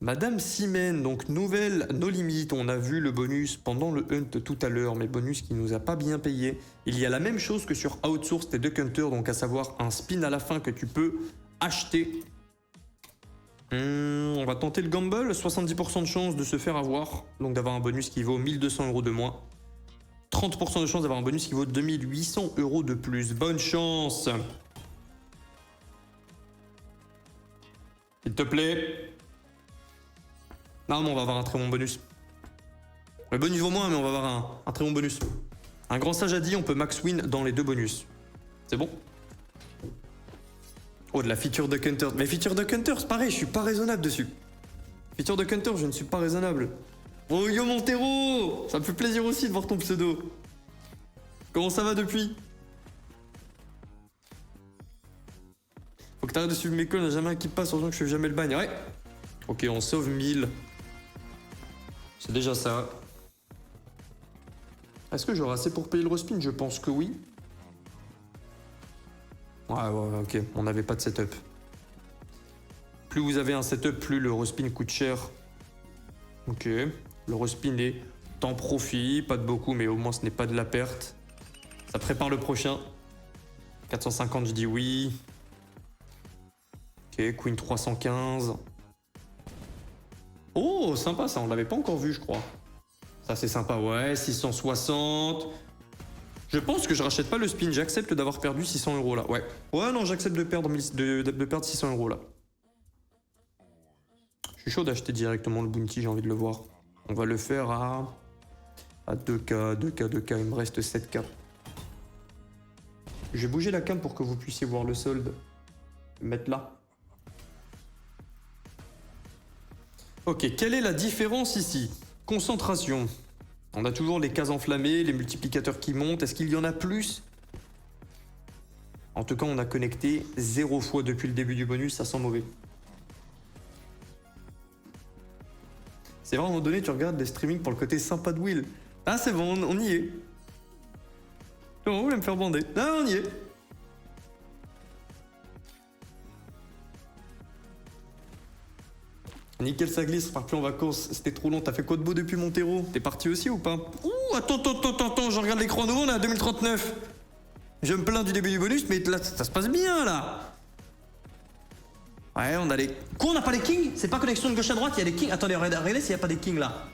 Madame Simen, donc nouvelle No Limit. On a vu le bonus pendant le hunt tout à l'heure, mais bonus qui nous a pas bien payé. Il y a la même chose que sur Outsource et Duck Hunter, donc à savoir un spin à la fin que tu peux acheter. On va tenter le gamble, 70% de chance de se faire avoir, donc d'avoir un bonus qui vaut 1200 € de moins. 30% de chance d'avoir un bonus qui vaut 2800 € de plus. Bonne chance. S'il te plaît. Non, mais on va avoir un très bon bonus. Le bonus vaut moins, mais on va avoir un très bon bonus. Un grand sage a dit on peut max win dans les deux bonus. C'est bon? Oh, de la feature Duck Hunter. Mais feature Duck Hunter, c'est pareil, je suis pas raisonnable dessus. Feature Duck Hunter, je ne suis pas raisonnable. Oh yo Montero, ça me fait plaisir aussi de voir ton pseudo. Comment ça va depuis? Faut que t'arrêtes de suivre mes calls, il n'y a jamais un qui passe, heureusement que je fais jamais le bagne. Ouais. Ok, on sauve 1000. C'est déjà ça. Est-ce que j'aurai assez pour payer le respin? Je pense que oui. Ouais, ok, on n'avait pas de setup. Plus vous avez un setup, plus le respin coûte cher. Ok, le respin est en profit, pas de beaucoup, mais au moins ce n'est pas de la perte. Ça prépare le prochain. 450, je dis oui. Ok, Queen 315. Oh, sympa ça, on l'avait pas encore vu, je crois. Ça, c'est sympa, ouais, 660. Je pense que je rachète pas le spin, j'accepte d'avoir perdu 600 € là, ouais. Ouais, non, j'accepte de perdre 600 € là. Je suis chaud d'acheter directement le bounty, j'ai envie de le voir. On va le faire à 2K, 2K, 2K, il me reste 7K. Je vais bouger la cam pour que vous puissiez voir le solde. Mettre là. Ok, quelle est la différence ici? Concentration. On a toujours les cases enflammées, les multiplicateurs qui montent. Est-ce qu'il y en a plus? En tout cas, on a connecté 0 fois depuis le début du bonus, ça sent mauvais. C'est vrai, à un moment donné, tu regardes des streamings pour le côté sympa de Will. Ah, c'est bon, on y est. Oh, vous voulez me faire bander? Ah, on y est. Nickel, ça glisse, on part plus en vacances. C'était trop long, t'as fait quoi de beau depuis Montero? T'es parti aussi ou pas? Ouh, attends, je regarde l'écran nouveau, on est à 2039. Je me plains du début du bonus, mais là, ça se passe bien, là. Ouais, on a les... Quoi, on n'a pas les kings? C'est pas connexion de gauche à droite, il y a des kings. Attendez, regardez s'il n'y a pas des kings, là.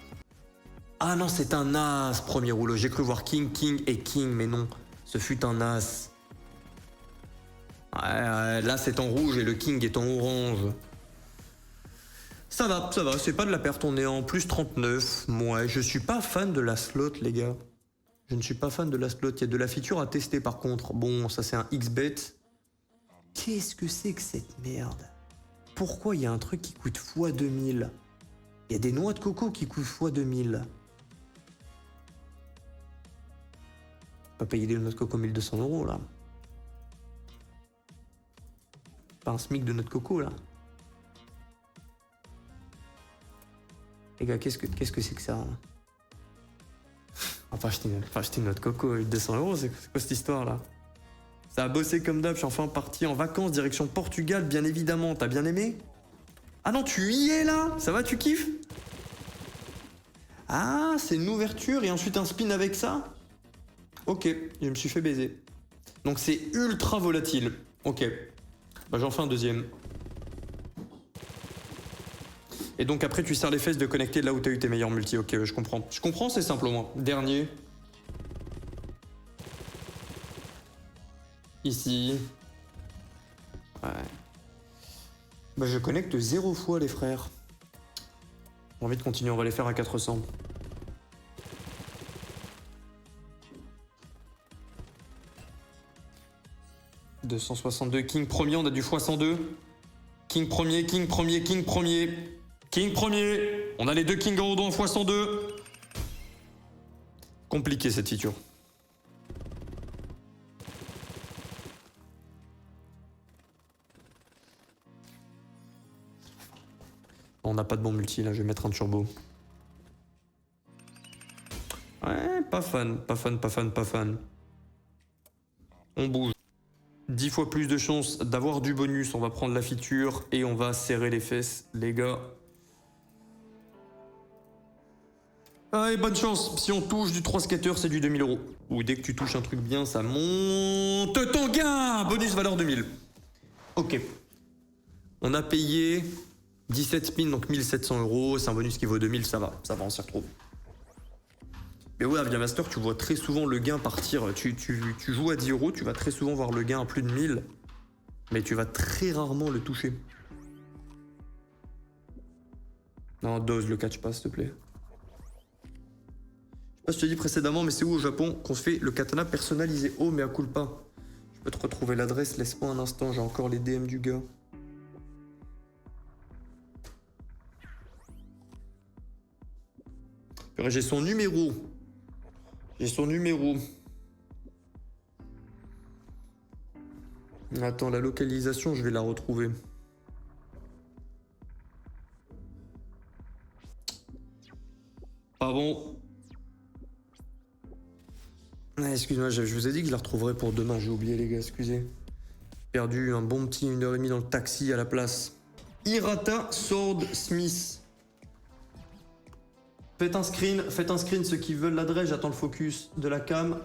Ah non, c'est un as, premier rouleau. J'ai cru voir king, king et king, mais non. Ce fut un as. Ouais, là, c'est en rouge et le king est en orange. Ça va, c'est pas de la perte, on est en plus 39. Moi, je suis pas fan de la slot, les gars. Je ne suis pas fan de la slot. Il y a de la feature à tester, par contre. Bon, ça, c'est un XBet. Qu'est-ce que c'est que cette merde? Pourquoi il y a un truc qui coûte x2000? Il y a des noix de coco qui coûtent x2000. Pas payer des noix de coco 1200 €, là. Pas un SMIC de noix de coco, là. Les gars, qu'est-ce que c'est que ça? On va pas acheter une noix de coco à 200 €, c'est quoi cette histoire-là? Ça a bossé comme d'hab, je suis enfin parti en vacances, direction Portugal, bien évidemment. T'as bien aimé? Ah non, tu y es là? Ça va, tu kiffes? Ah, c'est une ouverture et ensuite un spin avec ça? Ok, je me suis fait baiser. Donc c'est ultra volatile. Ok, bah j'en fais un deuxième. Et donc après tu serres les fesses de connecter là où t'as eu tes meilleurs multi. Ok, je comprends. Je comprends, c'est simple au moins. Dernier. Ici. Ouais. Bah je connecte 0 fois les frères. J'ai envie de continuer, on va les faire à 400. « 262, king premier, on a du x102. King premier, king premier, king premier. King premier. On a les deux kings en haut en x102. Compliqué cette feature. On n'a pas de bon multi là, je vais mettre un turbo. Ouais, pas fan, pas fan, pas fan, pas fan. On bouge. 10 fois plus de chances d'avoir du bonus, on va prendre la feature et on va serrer les fesses, les gars. Allez, bonne chance, si on touche du 3 skater, c'est du 2000 €. Ou dès que tu touches un truc bien, ça monte ton gain. Bonus valeur 2000. Ok. On a payé 17 spins, donc 1700 €. C'est un bonus qui vaut 2000, ça va, on s'y retrouve. Mais ouais, à Viamaster, tu vois très souvent le gain partir. Tu joues à 10 euros, tu vas très souvent voir le gain à plus de 1000. Mais tu vas très rarement le toucher. Non, dose le catch pas, s'il te plaît. Je sais pas si je t'ai dit précédemment, mais c'est où au Japon qu'on se fait le katana personnalisé? Oh, mais à culpa. Je peux te retrouver l'adresse, laisse-moi un instant, j'ai encore les DM du gars. J'ai son numéro. J'ai son numéro. Attends, la localisation, je vais la retrouver. Ah bon? Excuse-moi, je vous ai dit que je la retrouverai pour demain. J'ai oublié, les gars, excusez. Perdu un bon petit 1h30 dans le taxi à la place. Hirata Sword Smith. Faites un screen ceux qui veulent l'adresse. J'attends le focus de la cam.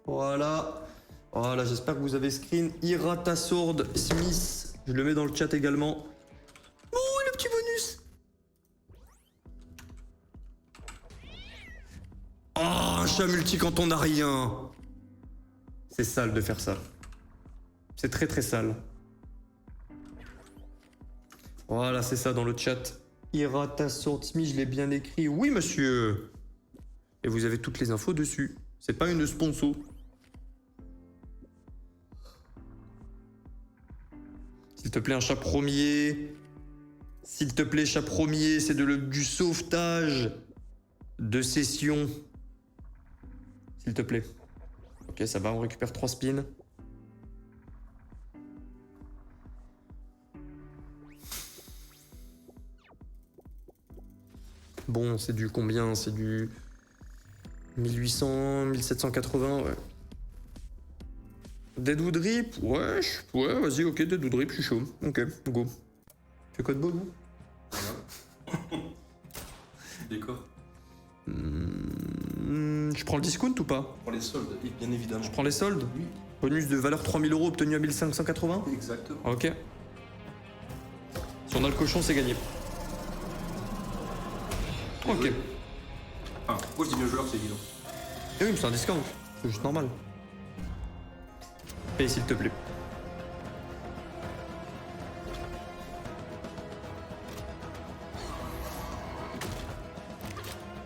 Voilà. Voilà, j'espère que vous avez screen. Hirata Sword Smith. Je le mets dans le chat également. Oh, le petit bonus. Oh, un chat multi quand on n'a rien. C'est sale de faire ça. C'est très très sale. Voilà, c'est ça dans le chat. Hirata Sword Smith, je l'ai bien écrit. Oui, monsieur. Et vous avez toutes les infos dessus. C'est pas une sponsor. S'il te plaît, un chat premier. S'il te plaît, chat premier, c'est du sauvetage de session. S'il te plaît. Ok, ça va, on récupère 3 spins. Bon, c'est du combien? C'est du 1800, 1780, ouais. Deadwood Rip? Ouais, vas-y, ok, Deadwood Rip, je suis chaud. Ok, go. Tu fais quoi de beau, vous? Voilà. Décor. Je prends le discount ou pas? Pour les soldes, bien évidemment. Je prends les soldes? Oui. Bonus de valeur 3000 € obtenu à 1580? Exactement. Ok. Si on a le cochon, c'est gagné. Ok. Oui. Enfin, moi je dis bien joueur, c'est évident. Eh oui, mais c'est un discount. C'est juste normal. Paye s'il te plaît.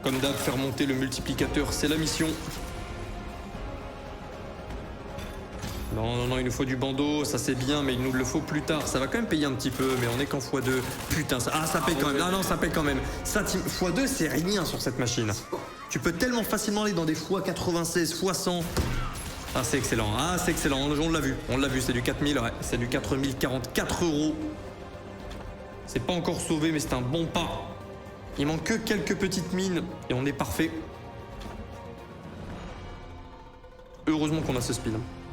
Comme d'hab, faire monter le multiplicateur, c'est la mission. Non, il nous faut du bandeau, ça c'est bien, mais il nous le faut plus tard. Ça va quand même payer un petit peu, mais on est qu'en x2. Putain, ça paye quand même. Non, ça paye quand même. Ça, x2, c'est rien sur cette machine. Tu peux tellement facilement aller dans des x96, x100. Ah, c'est excellent. On l'a vu, c'est du 4000, ouais. C'est du 4044 €. C'est pas encore sauvé, mais c'est un bon pas. Il manque que quelques petites mines et on est parfait. Heureusement qu'on a ce spin.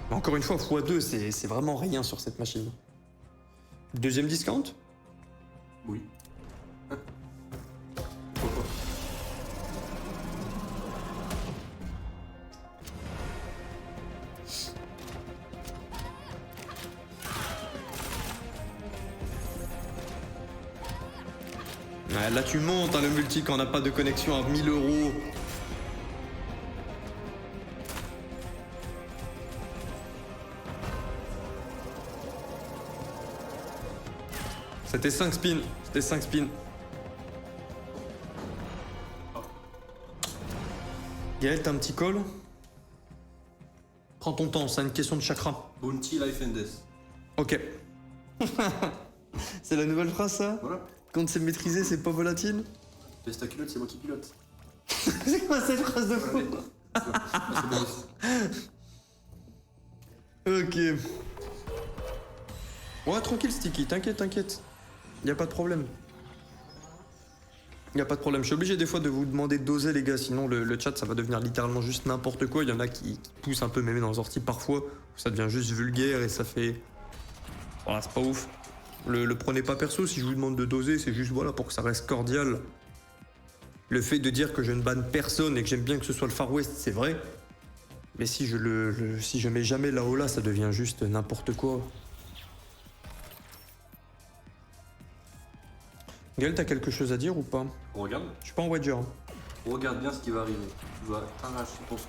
Mais encore une fois, x2, c'est vraiment rien sur cette machine. Deuxième discount? Oui. Pourquoi? Ouais, là tu montes hein, le multi quand on n'a pas de connexion à 1000 €. C'était 5 spins. Gaël, t'as un petit call? Prends ton temps, c'est une question de chakra. Bounty, Life and Death. Ok. C'est la nouvelle phrase ça? Voilà. Quand c'est maîtrisé, c'est pas volatile? Teste ta culotte, c'est moi qui pilote. C'est quoi cette phrase de fou? Ok. Ouais, tranquille, Sticky, t'inquiète. Y a pas de problème. Je suis obligé des fois de vous demander de doser, les gars, sinon le chat ça va devenir littéralement juste n'importe quoi. Il y en a qui poussent un peu mémé dans les orties parfois, où ça devient juste vulgaire et ça fait. Voilà, c'est pas ouf. Le prenez pas perso, si je vous demande de doser, c'est juste voilà pour que ça reste cordial. Le fait de dire que je ne banne personne et que j'aime bien que ce soit le Far West, c'est vrai. Mais si je mets jamais la Ola, ça devient juste n'importe quoi. Gaël, t'as quelque chose à dire ou pas? On regarde. Je suis pas en Wager. Regarde bien ce qui va arriver. Tu vas arracher ton sou.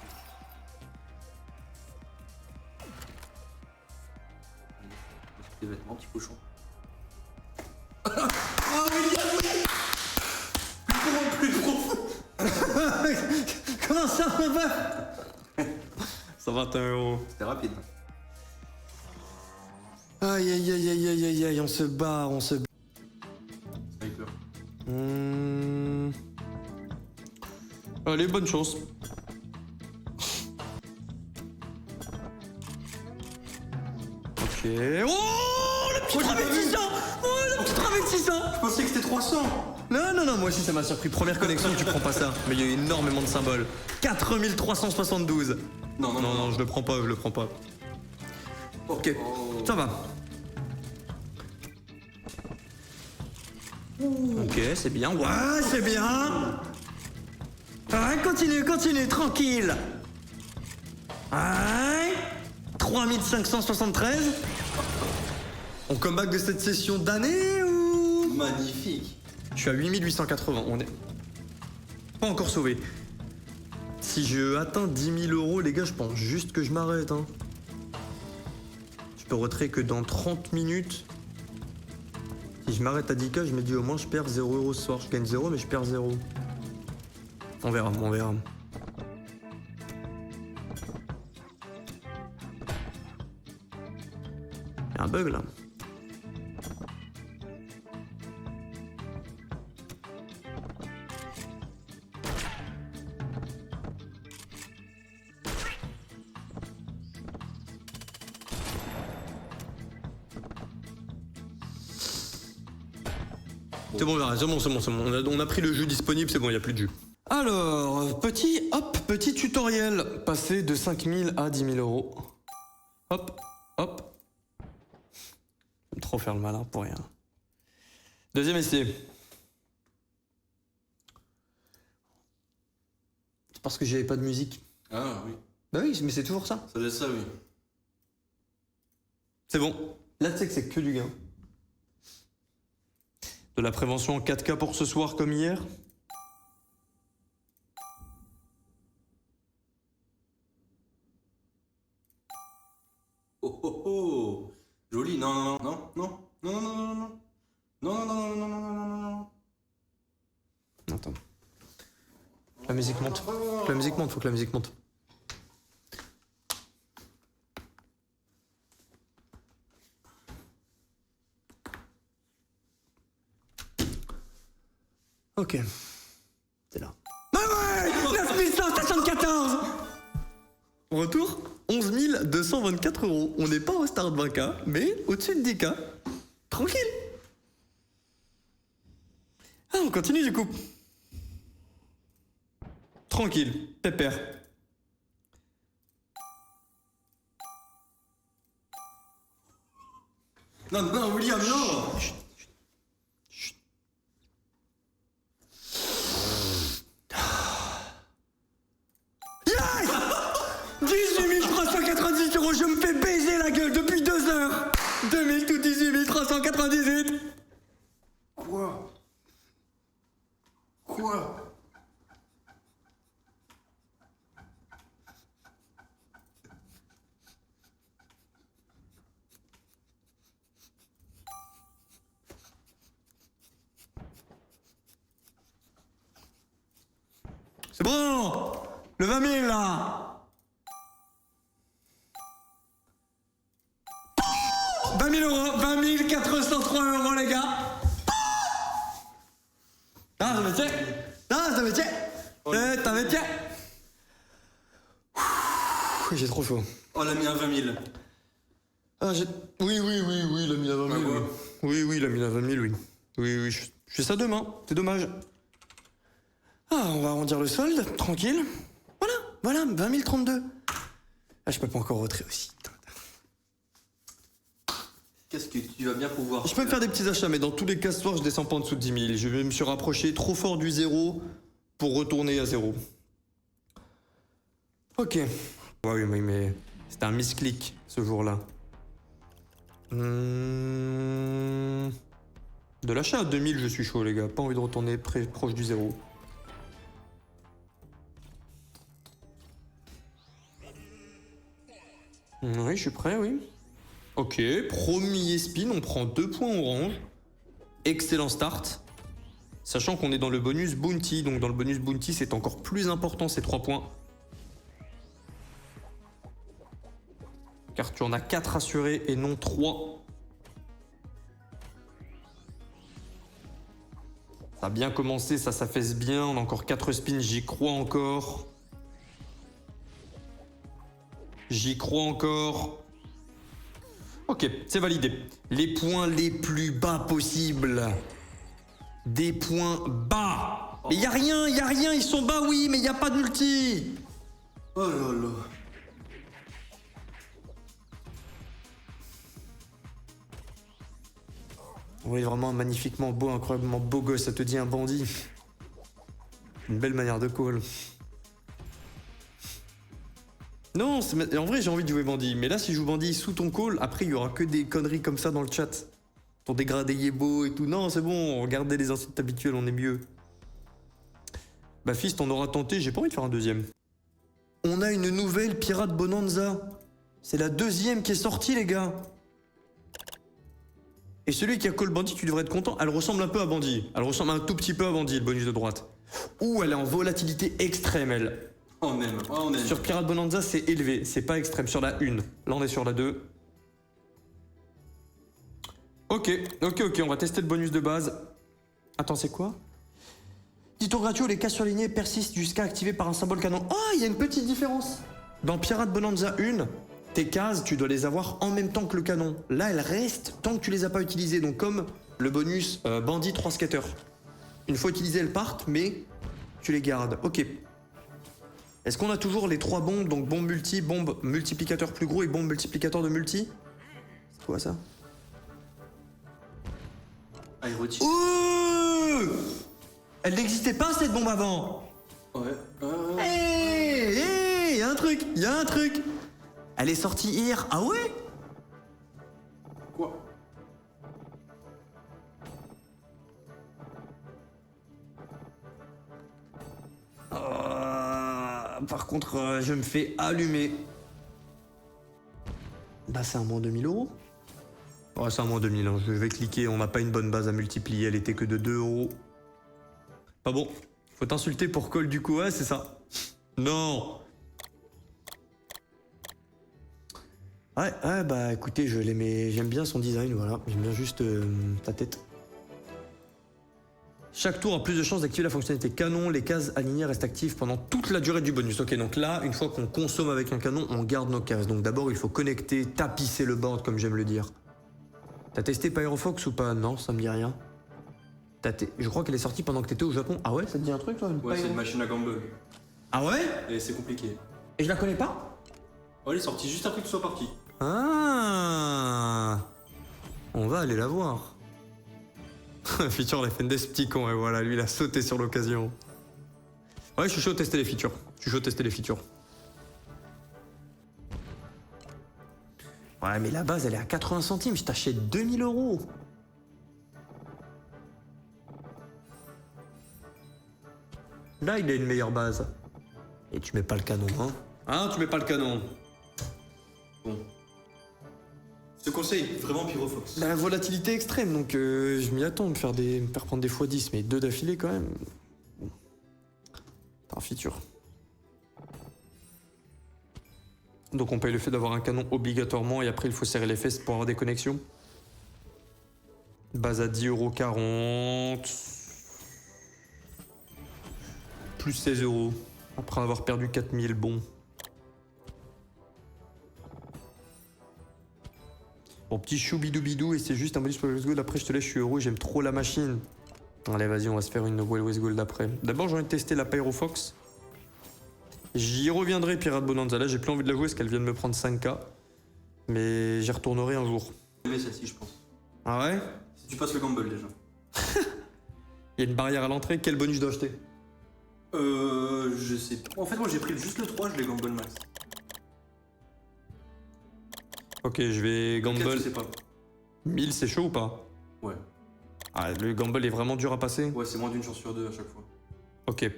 Tes vêtements, petit cochon. Ah oui, plus profond. Comment ça, mon bœuf? 121 €. C'était rapide. Aïe aïe aïe aïe aïe aïe aïe, on se barre, on se barre. Sniper. Allez, bonne chance. Ok. Oh, le petit travestissant. Oh, le petit travestissant. Je pensais que c'était 300. Non, non, non, moi aussi ça m'a surpris. Première connexion, tu prends pas ça. Mais il y a eu énormément de symboles. 4372. Non, non, Non, non, je le prends pas, je le prends pas. Ok, Oh. ça va. Ok, c'est bien. Ouais, c'est bien. Ouais, continue, continue, tranquille. Ouais. 3573. On comeback de cette session d'année ou... Magnifique. Je suis à 8880, on est pas encore sauvé. Si je atteins 10 000 €, les gars, je pense juste que je m'arrête. Hein. Je peux retrait que dans 30 minutes. Si je m'arrête à 10K, je me dis au moins je perds 0 € ce soir. Je gagne 0, mais je perds 0. On verra, on verra. Il y a un bug là. C'est bon, c'est bon, c'est bon, c'est bon. On a pris le jeu disponible, c'est bon, il n'y a plus de jus. Alors, petit tutoriel. Passer de 5 000 à 10 000 €. Hop, hop. J'aime trop faire le malin pour rien. Deuxième essai. C'est parce que j'avais pas de musique. Ah oui. Bah oui, mais c'est toujours ça. Ça doit être ça, oui. C'est bon. Là, tu sais que c'est que du gain. De la prévention en 4K pour ce soir comme hier. Oh oh oh. Joli. Non, non, non, non, non, non, non, non, non. Non, non, non, non, non, non, non, non, non. Attends. La musique monte. Faut que la musique monte, faut que la musique monte. Ok. C'est là. Bah ouais 9174. Retour 11 224 €. On n'est pas au start 20K, mais au-dessus de 10K. Tranquille. Ah, on continue du coup. Tranquille, pépère. Non, non, William, non. 18 398 €, je me fais baiser la gueule depuis 2 heures. 2000 tout 18 398. Quoi? Quoi? C'est bon. Le 20 000 là. 20 000 €, 20 403 € les gars. Ah, ça me tient. Ah, ça me tient. Ça me tient. J'ai trop chaud. Oh, l'a mis à 20 000. Ah, oui, il a mis à 20 000. Ah, oui. ouais. Oui, il a mis à 20 000, oui. Oui, je fais ça demain. C'est dommage. Ah, on va arrondir le solde, tranquille. Voilà, 20 032. Ah, je peux pas encore retrait aussi. Qu'est-ce que tu vas bien pouvoir Je peux me faire des petits achats, mais dans tous les cas, ce soir, je descends pas en dessous de 10 000. Je me suis rapproché trop fort du 0 pour retourner à 0. Ok. Ouais, oui, mais c'était un misclick ce jour-là. De l'achat à 2000, je suis chaud, les gars. Pas envie de retourner proche du 0. Oui, je suis prêt, oui. Ok, premier spin, on prend 2 points orange. Excellent start. Sachant qu'on est dans le bonus bounty, donc dans le bonus bounty, c'est encore plus important ces 3 points. Car tu en as 4 assurés et non 3. Ça a bien commencé, ça s'affaisse bien. On a encore 4 spins, j'y crois encore. J'y crois encore. Ok, c'est validé. Les points les plus bas possibles. Des points bas. Mais y a rien, ils sont bas, oui, mais y a pas de multi. Oh là là. Oui, vraiment magnifiquement beau, incroyablement beau gosse, ça te dit un bandit. Une belle manière de call. Non, en vrai j'ai envie de jouer bandit, mais là si je joue bandit sous ton call, après il y aura que des conneries comme ça dans le chat. Ton dégradé Yebo et tout. Non, c'est bon, regardez les insultes habituelles, on est mieux. Bah fils, t'en auras tenté, j'ai pas envie de faire un deuxième. On a une nouvelle Pirate Bonanza. C'est la 2e qui est sortie les gars. Et celui qui a call bandit, tu devrais être content. Elle ressemble un peu à bandit. Elle ressemble un tout petit peu à bandit, le bonus de droite. Ouh, elle est en volatilité extrême elle. On aime, on aime. Sur Pirate Bonanza, c'est élevé, c'est pas extrême. Sur la 1, là on est sur la 2. Ok, on va tester le bonus de base. Attends, c'est quoi? Dit-on gratuit, les cases surlignées persistent jusqu'à activer par un symbole canon. Oh, il y a une petite différence. Dans Pirate Bonanza 1, tes cases, tu dois les avoir en même temps que le canon. Là, elles restent tant que tu les as pas utilisées. Donc comme le bonus bandit 3 skaters. Une fois utilisées, elles partent, mais tu les gardes. Ok. Est-ce qu'on a toujours les 3 bombes, donc bombe multi, bombe multiplicateur plus gros et bombe multiplicateur de multi? C'est quoi ça? Aérotique. Ouh! Elle n'existait pas cette bombe avant! Ouais. Hé, y a un truc! Elle est sortie hier, ah ouais? Quoi? Par contre, je me fais allumer. Bah c'est un moins 2000 €. Ouais, c'est un moins 2000, hein. Je vais cliquer, on n'a pas une bonne base à multiplier, elle était que de 2 €. Pas bon. Faut t'insulter pour call du coup, ouais, c'est ça. Non. Ouais, bah écoutez, je l'aimais, j'aime bien son design, voilà. J'aime bien juste ta tête. Chaque tour a plus de chances d'activer la fonctionnalité canon. Les cases alignées restent actives pendant toute la durée du bonus. Ok, donc là, une fois qu'on consomme avec un canon, on garde nos cases. Donc d'abord, il faut connecter, tapisser le board, comme j'aime le dire. T'as testé Pyrofox ou pas? Non, ça me dit rien. Je crois qu'elle est sortie pendant que t'étais au Japon. Ah ouais, ça te dit un truc, toi? Ouais, c'est une machine à gamble. Ah ouais? Et c'est compliqué. Et je la connais pas? Oh, elle est sortie juste après que tu sois parti. Ah, on va aller la voir. Feature, elle a fait des petits cons, et voilà, lui il a sauté sur l'occasion. Ouais, je suis chaud de tester les features. Ouais, mais la base elle est à 80 centimes, je t'achète 2000 €. Là, il a une meilleure base. Et tu mets pas le canon, hein? Hein, tu mets pas le canon. Bon. Je te conseille vraiment Pyrofox. La volatilité extrême, donc je m'y attends de me faire prendre des x10, mais 2 d'affilée quand même. Bon. T'as un feature. Donc on paye le fait d'avoir un canon obligatoirement et après il faut serrer les fesses pour avoir des connexions. Base à 10,40 €. Plus 16 €. Après avoir perdu 4000, bon. Bon, petit choubidoubidou, et c'est juste un bonus pour Always Gold. Après, je te laisse, je suis heureux, j'aime trop la machine. Allez, vas-y, on va se faire une Always Gold après. D'abord, j'ai envie de tester la Pyrofox. J'y reviendrai, Pirate Bonanza. Là, j'ai plus envie de la jouer parce qu'elle vient de me prendre 5K. Mais j'y retournerai un jour. Mais celle-ci, je pense. Ah ouais? Si tu passes le gamble déjà. Il y a une barrière à l'entrée, quel bonus je dois acheter? Je sais pas. En fait, moi, j'ai pris juste le 3, je l'ai gamble max. Ok, je vais gamble. Lequel, je sais pas. 1000, c'est chaud ou pas? Ouais. Ah, le gamble est vraiment dur à passer? Ouais, c'est moins d'une chance sur 2 à chaque fois. Ok.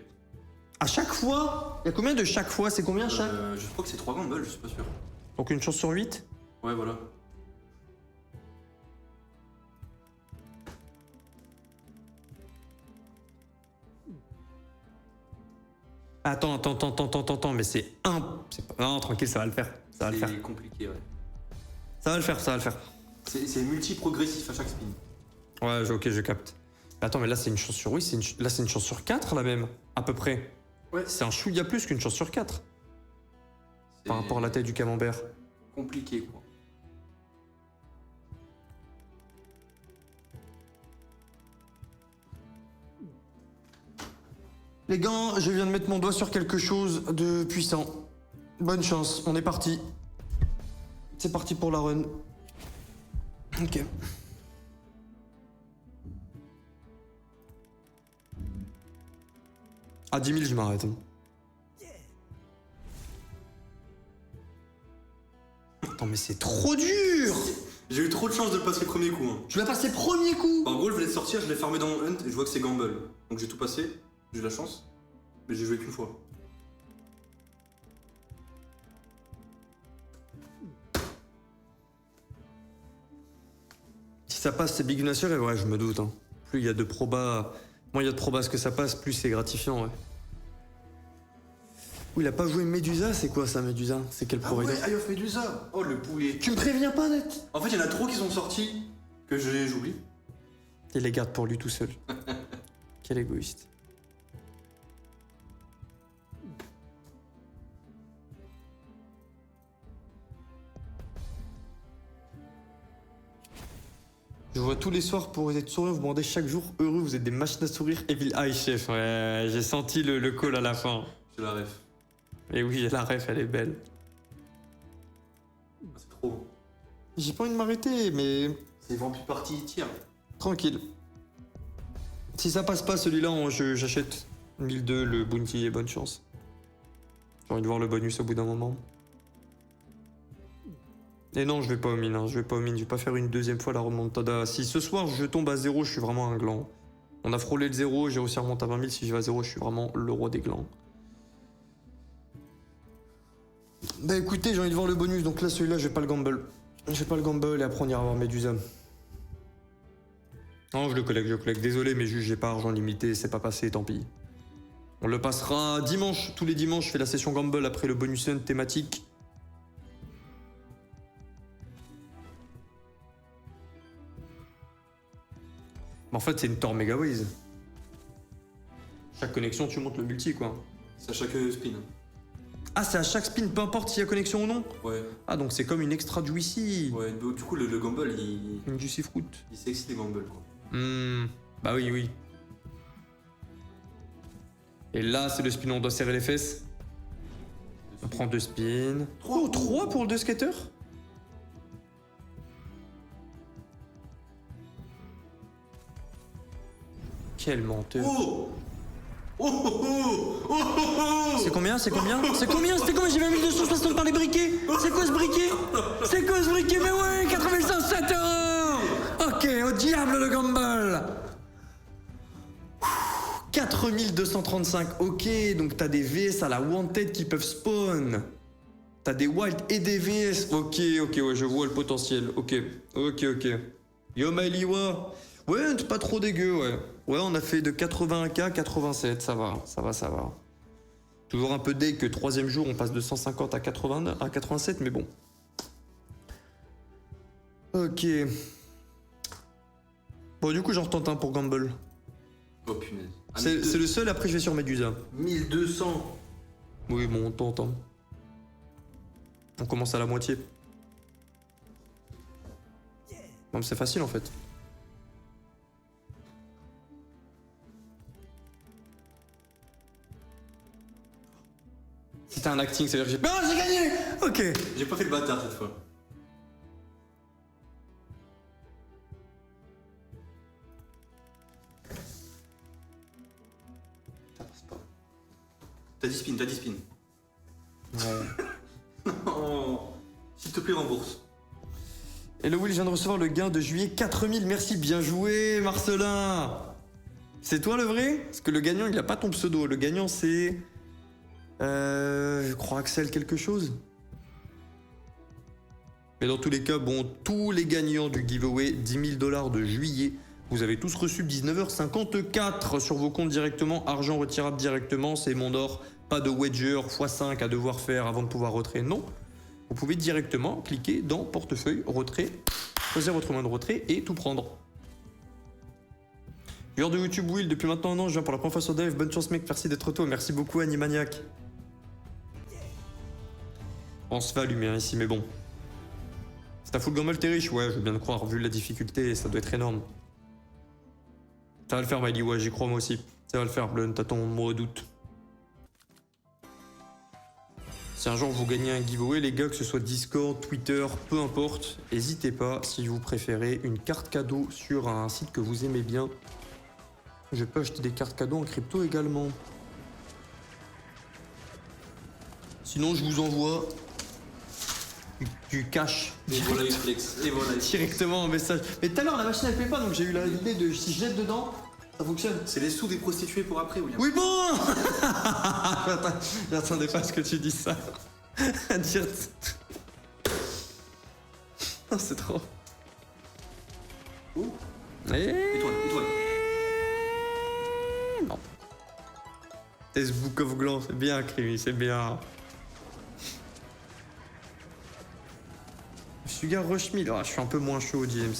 À chaque fois? Il y a combien de chaque fois? C'est combien chaque? Je crois que c'est 3 gambles, je suis pas sûr. Donc une chance sur 8. Ouais, voilà. Attends, mais c'est un... Non, tranquille, ça va le faire. Ça va le faire. C'est compliqué, ouais. Ça va le faire, ça va le faire. C'est multi-progressif à chaque spin. Ouais, ok, je capte. Attends, mais là, c'est une chance sur... Oui, là, c'est une chance sur 4, là, même. À peu près. Ouais. C'est un chouïa plus qu'une chance sur 4. C'est Par rapport à la taille du camembert. compliqué, quoi. Les gars, je viens de mettre mon doigt sur quelque chose de puissant. Bonne chance, on est parti. C'est parti pour la run. Ok. À 10 000, je m'arrête. Attends, mais c'est trop dur! J'ai eu trop de chance de le passer premier coup. Hein. Tu l'as passé premier coup! En gros, je venais de sortir, je l'ai farmé dans mon hunt et je vois que c'est Gamble. Donc j'ai tout passé, j'ai eu la chance, mais j'ai joué qu'une fois. Si ça passe, c'est big nature, et ouais, je me doute. Hein. Plus il y a de probas, moins il y a de probas que ça passe, plus c'est gratifiant, ouais. Oui, il a pas joué Medusa, c'est quoi ça, Medusa? C'est quel Ah provider? ouais, Eye of Medusa. Oh le poulet. Tu me préviens pas, net? En fait, il y en a trop qui sont sortis que j'oublie. Il les garde pour lui tout seul. Quel égoïste. Je vois tous les soirs pour être souriant, vous demandez chaque jour heureux, vous êtes des machines à sourire, Evil Eye Chef. Ouais, j'ai senti le call à la fin. J'ai la ref. Et oui, la ref, elle est belle. Ah, c'est trop. J'ai pas envie de m'arrêter, mais C'est Vampire Party tir. tranquille. Si ça passe pas celui-là, j'achète 1002, le bounty et bonne chance. J'ai envie de voir le bonus au bout d'un moment. Et non, je vais pas au mine, hein. Je vais pas au mine, je vais pas faire une deuxième fois la remontada. Si ce soir je tombe à 0, je suis vraiment un gland. On a frôlé le 0, j'ai réussi à remonter à 20 000, si je vais à 0, je suis vraiment le roi des glands. Bah écoutez, j'ai envie de voir le bonus, donc là celui-là, je vais pas le gamble. Je vais pas le gamble et après on ira voir Medusa. Non, je le collecte. Désolé, mais juste j'ai pas argent limité, c'est pas passé, tant pis. On le passera dimanche, tous les dimanches, je fais la session gamble après le bonus hunt thématique. En fait, c'est une Thor Megaways. Chaque connexion, tu montes le multi, quoi. C'est à chaque spin. Ah, c'est à chaque spin, peu importe s'il y a connexion ou non. Ouais. Ah, donc c'est comme une extra juicy. Ouais, du coup, le Gamble, Une juicy fruit. il sexy les Gamble, quoi. Bah oui. Et là, c'est le spin où on doit serrer les fesses. On prend 2 spins. Oh, 3 pour le 2 skater. Quel menteur. Oh oh oh oh oh oh C'est combien? C'était combien? J'ai 20 260 par les briquets. C'est quoi ce briquet? Mais ouais, 8507 €. Ok, au diable le gamble. 4235, ok, donc t'as des VS à la Wanted qui peuvent spawn. T'as des Wild et des VS. Ok, ouais, je vois le potentiel. Ok. Yo Mailiwa. Ouais, pas trop dégueu, ouais. Ouais, on a fait de 81K à 87, ça va. Toujours un peu deg que 3ème jour, on passe de 150 à 87, mais bon. Ok. Bon, du coup, j'en retente un pour Gamble. Oh punaise. Ah, C'est le seul, après je vais sur Medusa. 1200. Oui, bon, on tente. Hein. On commence à la moitié. Non, mais c'est facile en fait. C'était un acting, ça veut dire que j'ai... Ah, j'ai gagné! Ok. J'ai pas fait le bâtard cette fois. Ça passe pas. T'as 10 spins. Ouais. Oh. S'il te plaît, rembourse. Hello Will, je viens de recevoir le gain de juillet 4000, merci, bien joué Marcelin. C'est toi le vrai? Parce que le gagnant il a pas ton pseudo, le gagnant c'est... je crois Axel quelque chose. Mais dans tous les cas, bon, tous les gagnants du giveaway 10 000 $ de juillet, vous avez tous reçu 19h54 sur vos comptes directement, argent retirable directement, c'est mon or, pas de wager x5 à devoir faire avant de pouvoir retrait, non. Vous pouvez directement cliquer dans portefeuille, retrait, choisir votre moyen de retrait et tout prendre. Joueur de YouTube Will, depuis maintenant un an, je viens pour la première fois sur Dive, bonne chance mec, merci d'être toi, merci beaucoup Animaniac. On se fait allumer hein, ici, mais bon. C'est un full gamble, t'es riche? Ouais, je veux bien le croire, vu la difficulté, ça doit être énorme. Ça va le faire, Miley, ouais, j'y crois moi aussi. Ça va le faire, Blunt, t'as ton mot doute. Si un jour vous gagnez un giveaway, les gars, que ce soit Discord, Twitter, peu importe, n'hésitez pas, si vous préférez une carte cadeau sur un site que vous aimez bien. Je peux acheter des cartes cadeaux en crypto également. Sinon, je vous envoie du cash. Et voilà Flex. Et voilà. Directement en message. Mais tout à l'heure, la machine elle fait pas, donc j'ai eu l'idée de si je jette dedans, ça fonctionne. C'est les sous des prostituées pour après, William. Oui, bon. J'attendais pas à ce que tu dises ça. Dire. Oh, c'est trop. Oh. Et... Étoile. Non. Test Book of Gland, c'est bien, Crémy, c'est bien. Sugar Rush 1000, je suis un peu moins chaud, James.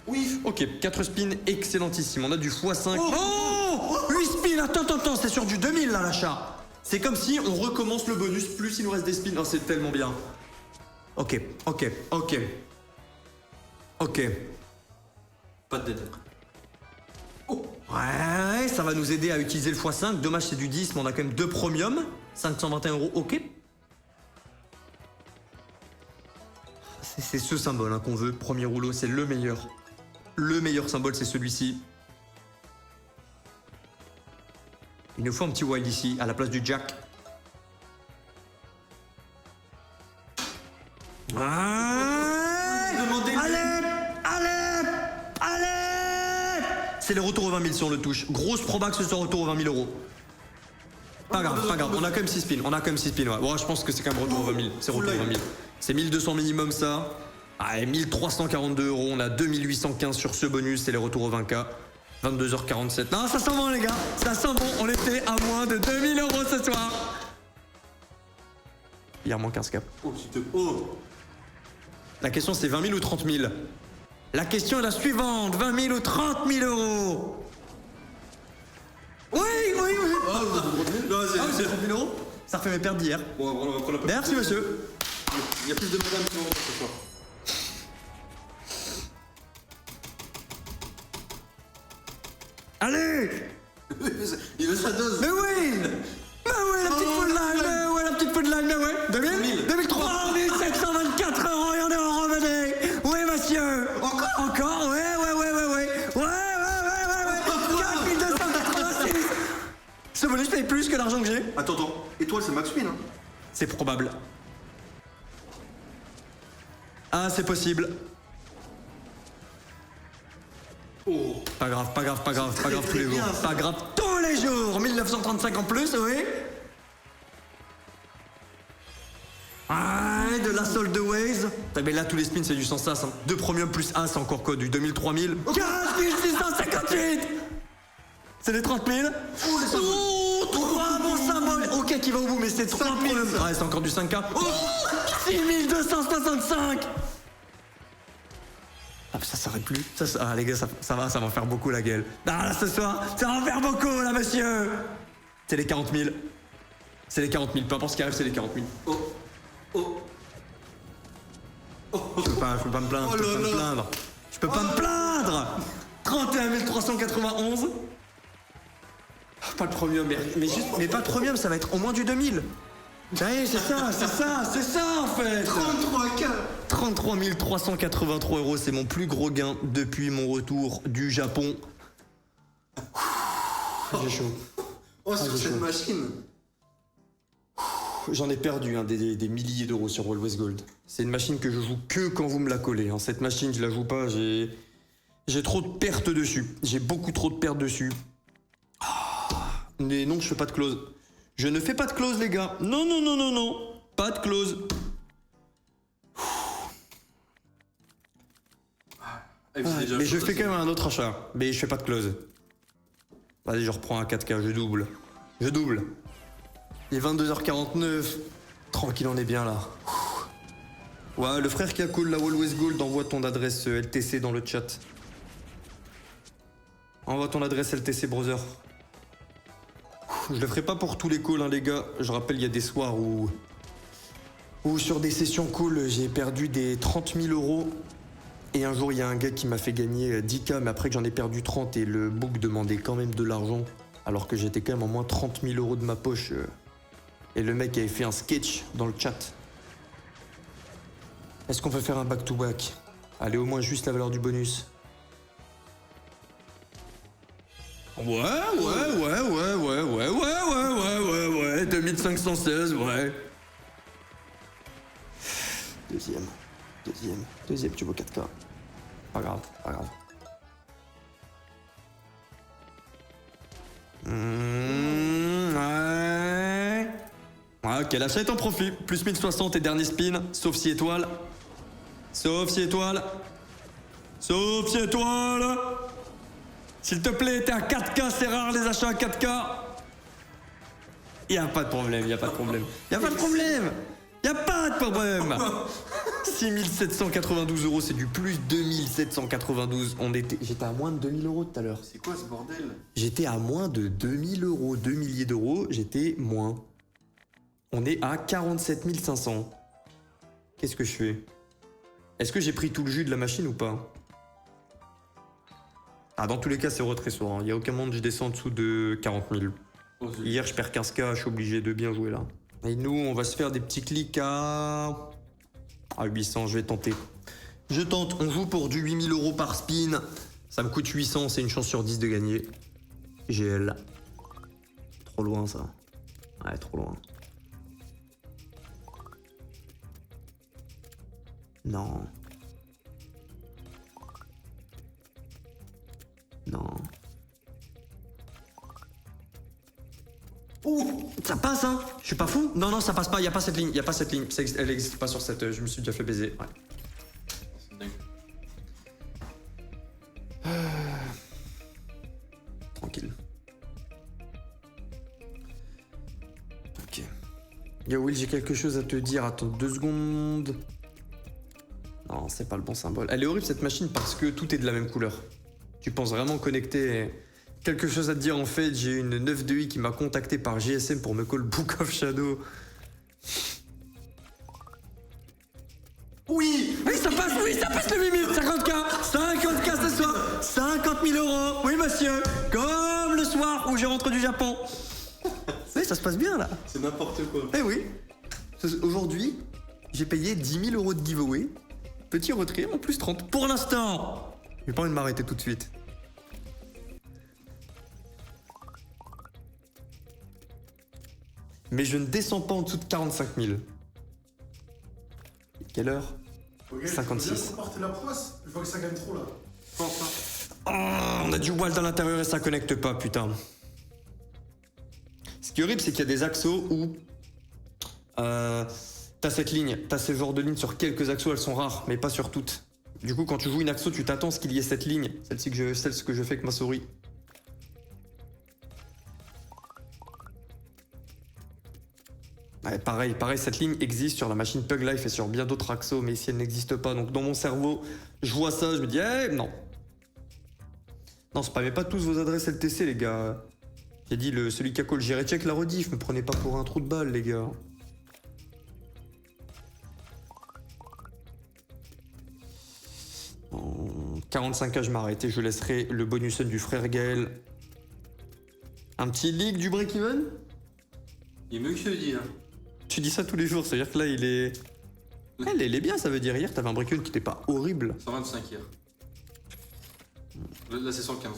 Oui. Ok, 4 spins, excellentissime. On a du x5. Oh 8 spins, attends, c'est sur du 2000 là l'achat. C'est comme si on recommence le bonus, plus il nous reste des spins. Oh, c'est tellement bien. Ok. Pas de dead. Ouais, ça va nous aider à utiliser le x5. Dommage, c'est du 10, mais on a quand même 2 premium. 521 €, ok. C'est ce symbole hein, qu'on veut. Premier rouleau, c'est le meilleur. Le meilleur symbole, c'est celui-ci. Il nous faut un petit wild ici, à la place du jack. Allez. C'est le retour aux 20 000 si on le touche. Grosse proba que ce soit retour aux 20 000 €. Pas grave. On a quand même 6 spins. Ouais. Bon, je pense que c'est quand même retour aux 20 000. C'est retour aux 20 000. C'est 1200 minimum ça. Allez, 1342 €. On a 2815 sur ce bonus. C'est les retours aux 20K. 22h47. Non, ça sent bon les gars. Ça sent bon. On était à moins de 2000 € ce soir. Il y a moins 15 cap. Oh, s'il te plaît. Oh. La question c'est 20 000 ou 30 000. La question est la suivante. 20 000 ou 30 000 €. Oui. Non, C'est 30 000 €. Ça refait mes pertes d'hier. Bon, on va prendre la Merci monsieur. Il y a plus de madame qui vont ce soir. Allez. Il veut sa dose. Mais oui, la petite foot line, mais ouais. 2000, 2003, 724 € et on est en revenez. Oui, monsieur. Encore, ouais. 4286. Ce bonus paye plus que l'argent que j'ai. Attends. Étoile, c'est max win, hein. C'est probable. Ah, c'est possible. Oh. Pas grave tous les jours. Pas grave tous les jours. 1935 en plus, oui. Ah, de la solde de Waze. Mais là, tous les spins, c'est du sans as. 2 premium plus as, encore quoi, du 2000, 3000. 15 658. C'est les 30 000. Oh, 3 bons symboles. Ok, qui va au bout, mais c'est 3 premium. Ouais, c'est encore du 5K. Oh, 6265. Ah, ça s'arrête plus. Ah, les gars, ça va faire beaucoup la gueule. Ah, là, ce soir, ça va faire beaucoup, là, monsieur. C'est les 40 000. Peu importe ce qui arrive, c'est les 40 000. Je peux pas me plaindre. Je peux pas me plaindre. 31 391. Pas de premium, mais pas de premium, ça va être au moins du 2000. Ouais, c'est ça en fait. 33K. 33 383 €, c'est mon plus gros gain depuis mon retour du Japon. J'ai chaud. Oh, sur cette machine. J'en ai perdu des milliers d'euros sur Always Gold. C'est une machine que je joue que quand vous me la collez. Hein. Cette machine, je la joue pas, j'ai trop de pertes dessus. J'ai beaucoup trop de pertes dessus. Mais non, je fais pas de close. Je ne fais pas de close, les gars. Non. Pas de close. Ah, il faisait déjà mais chaud, je ça, fais c'est- quand même un autre achat. Mais je fais pas de close. Vas-y, je reprends un 4K, je double. Je double. Il est 22h49. Tranquille, on est bien là. Ouais, le frère qui a cool la Always Gold, envoie ton adresse LTC dans le chat. Envoie ton adresse LTC, brother. Je le ferai pas pour tous les calls, hein, les gars. Je rappelle, il y a des soirs où sur des sessions call, j'ai perdu des 30 000 euros. Et un jour, il y a un gars qui m'a fait gagner 10K, mais après que j'en ai perdu 30 et le book demandait quand même de l'argent, alors que j'étais quand même en moins 30 000 euros de ma poche. Et le mec avait fait un sketch dans le chat. Est-ce qu'on peut faire un back-to-back? Allez, au moins juste la valeur du bonus. Ouais, 2516, ouais. Deuxième, tu vaux 4K. Pas grave. Ouais. Ok, l'achat est en profit. Plus 1060 et dernier spin, sauf si étoile. S'il te plaît, t'es à 4K, c'est rare les achats à 4K. Y a pas de problème. 6792 euros, c'est du plus 2792. J'étais à moins de 2000 euros tout à l'heure. C'est quoi ce bordel? J'étais à moins de 2000 euros, 2 milliers d'euros, j'étais moins. On est à 47 500. Qu'est-ce que je fais? Est-ce que j'ai pris tout le jus de la machine ou pas? Ah, dans tous les cas, c'est retrait soir. Il n'y a aucun moment où je descends en dessous de 40 000. Oh, c'est- Hier, je perds 15K, je suis obligé de bien jouer là. Et nous, on va se faire des petits clics à 800, je vais tenter. Je tente, on joue pour du 8000 euros par spin. Ça me coûte 800, c'est une chance sur 10 de gagner. GL. Trop loin ça. Ouais, trop loin. Non. Ouh, ça passe hein. Je suis pas fou. Non, ça passe pas, y a pas cette ligne. Elle existe pas sur cette. Je me suis déjà fait baiser. Ouais. c'est dingue. Tranquille. Ok. Yo Will, j'ai quelque chose à te dire. Attends 2 secondes. Non, c'est pas le bon symbole. Elle est horrible cette machine parce que tout est de la même couleur. Tu penses vraiment connecter. Quelque chose à te dire en fait, j'ai une 9 de I qui m'a contacté par GSM pour me call Book of Shadow. Oui, ça passe le 8000, 50K ce soir, 50 000 euros, oui monsieur, comme le soir où je rentre du Japon. Oui, ça se passe bien là. C'est n'importe quoi. Eh oui, aujourd'hui, j'ai payé 10 000 euros de giveaway, petit retrait en plus 30 pour l'instant. J'ai pas envie de m'arrêter tout de suite. Mais je ne descends pas en dessous de 45 000. Quelle heure? Ok, 56. Je veux porter la poisse. Je vois que ça gagne trop là. Enfin. Oh, on a du wall à l'intérieur et ça connecte pas, putain. Ce qui est horrible, c'est qu'il y a des axos où t'as cette ligne, t'as ce genre de ligne sur quelques axos, elles sont rares, mais pas sur toutes. Du coup, quand tu joues une axo, tu t'attends à ce qu'il y ait cette ligne, celle que je fais avec ma souris. Ouais, pareil, cette ligne existe sur la machine Pug Life et sur bien d'autres axos, mais ici elle n'existe pas. Donc dans mon cerveau, je vois ça, je me dis, non. Non, spammez pas tous vos adresses LTC, les gars. J'ai dit, celui qui a call, j'irai check la rediff, me prenez pas pour un trou de balle, les gars. En 45K, je m'arrête et je laisserai le bonus du frère Gaël. Un petit leak du break-even? Il est mieux que je te dis, hein. Tu dis ça tous les jours, c'est-à-dire que là, il est... Elle est bien, ça veut dire. Hier, t'avais un break-even qui était pas horrible. 125 hier. Là, c'est 115.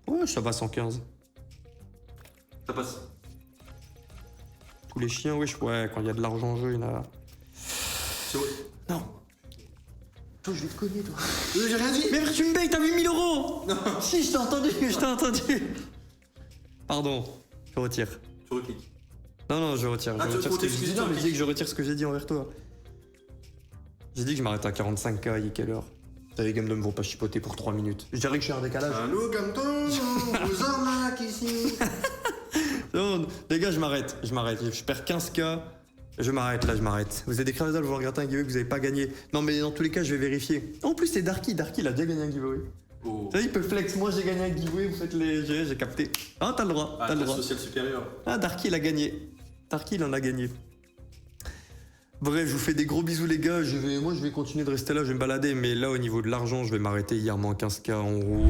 Ouais, ça va 115. Ça passe. Tous les chiens, wesh, ouais, quand il y a de l'argent en jeu, il y en a... C'est vrai. Non. Toi, je vais te cogner, toi. J'ai rien dit. Mais tu me payes, t'as 8000 euros. Non. Si, je t'ai entendu. Pardon, je retire. Tu recliques. Non, je retire. Ah, Je retire tu ce que j'ai dit. t'excuses, Non, mais tu je dis que je retire ce que j'ai dit envers toi. J'ai dit que je m'arrête à 45K, il est quelle heure? Les games ne me vont pas chipoter pour 3 minutes. Je dirais que je suis en décalage. Allô, Gamton, vous arnaque ici. Non, les gars, je m'arrête. Je perds 15K. Je m'arrête là, je m'arrête. Vous êtes des créateurs, vous regardez un giveaway que vous n'avez pas gagné. Non, mais dans tous les cas, je vais vérifier. En plus, c'est Darky. Darky, il a déjà gagné un giveaway. Oh. Ça, il peut flex. Moi, j'ai gagné un giveaway, vous faites les. J'ai capté. Ah, t'as le droit. Ah, T'as le classe droit. sociale supérieure. Ah, Darky, il a gagné. Darky, il en a gagné. Bref, je vous fais des gros bisous, les gars. Moi, je vais continuer de rester là, je vais me balader. Mais là, au niveau de l'argent, je vais m'arrêter. Hier, moins 15K en gros.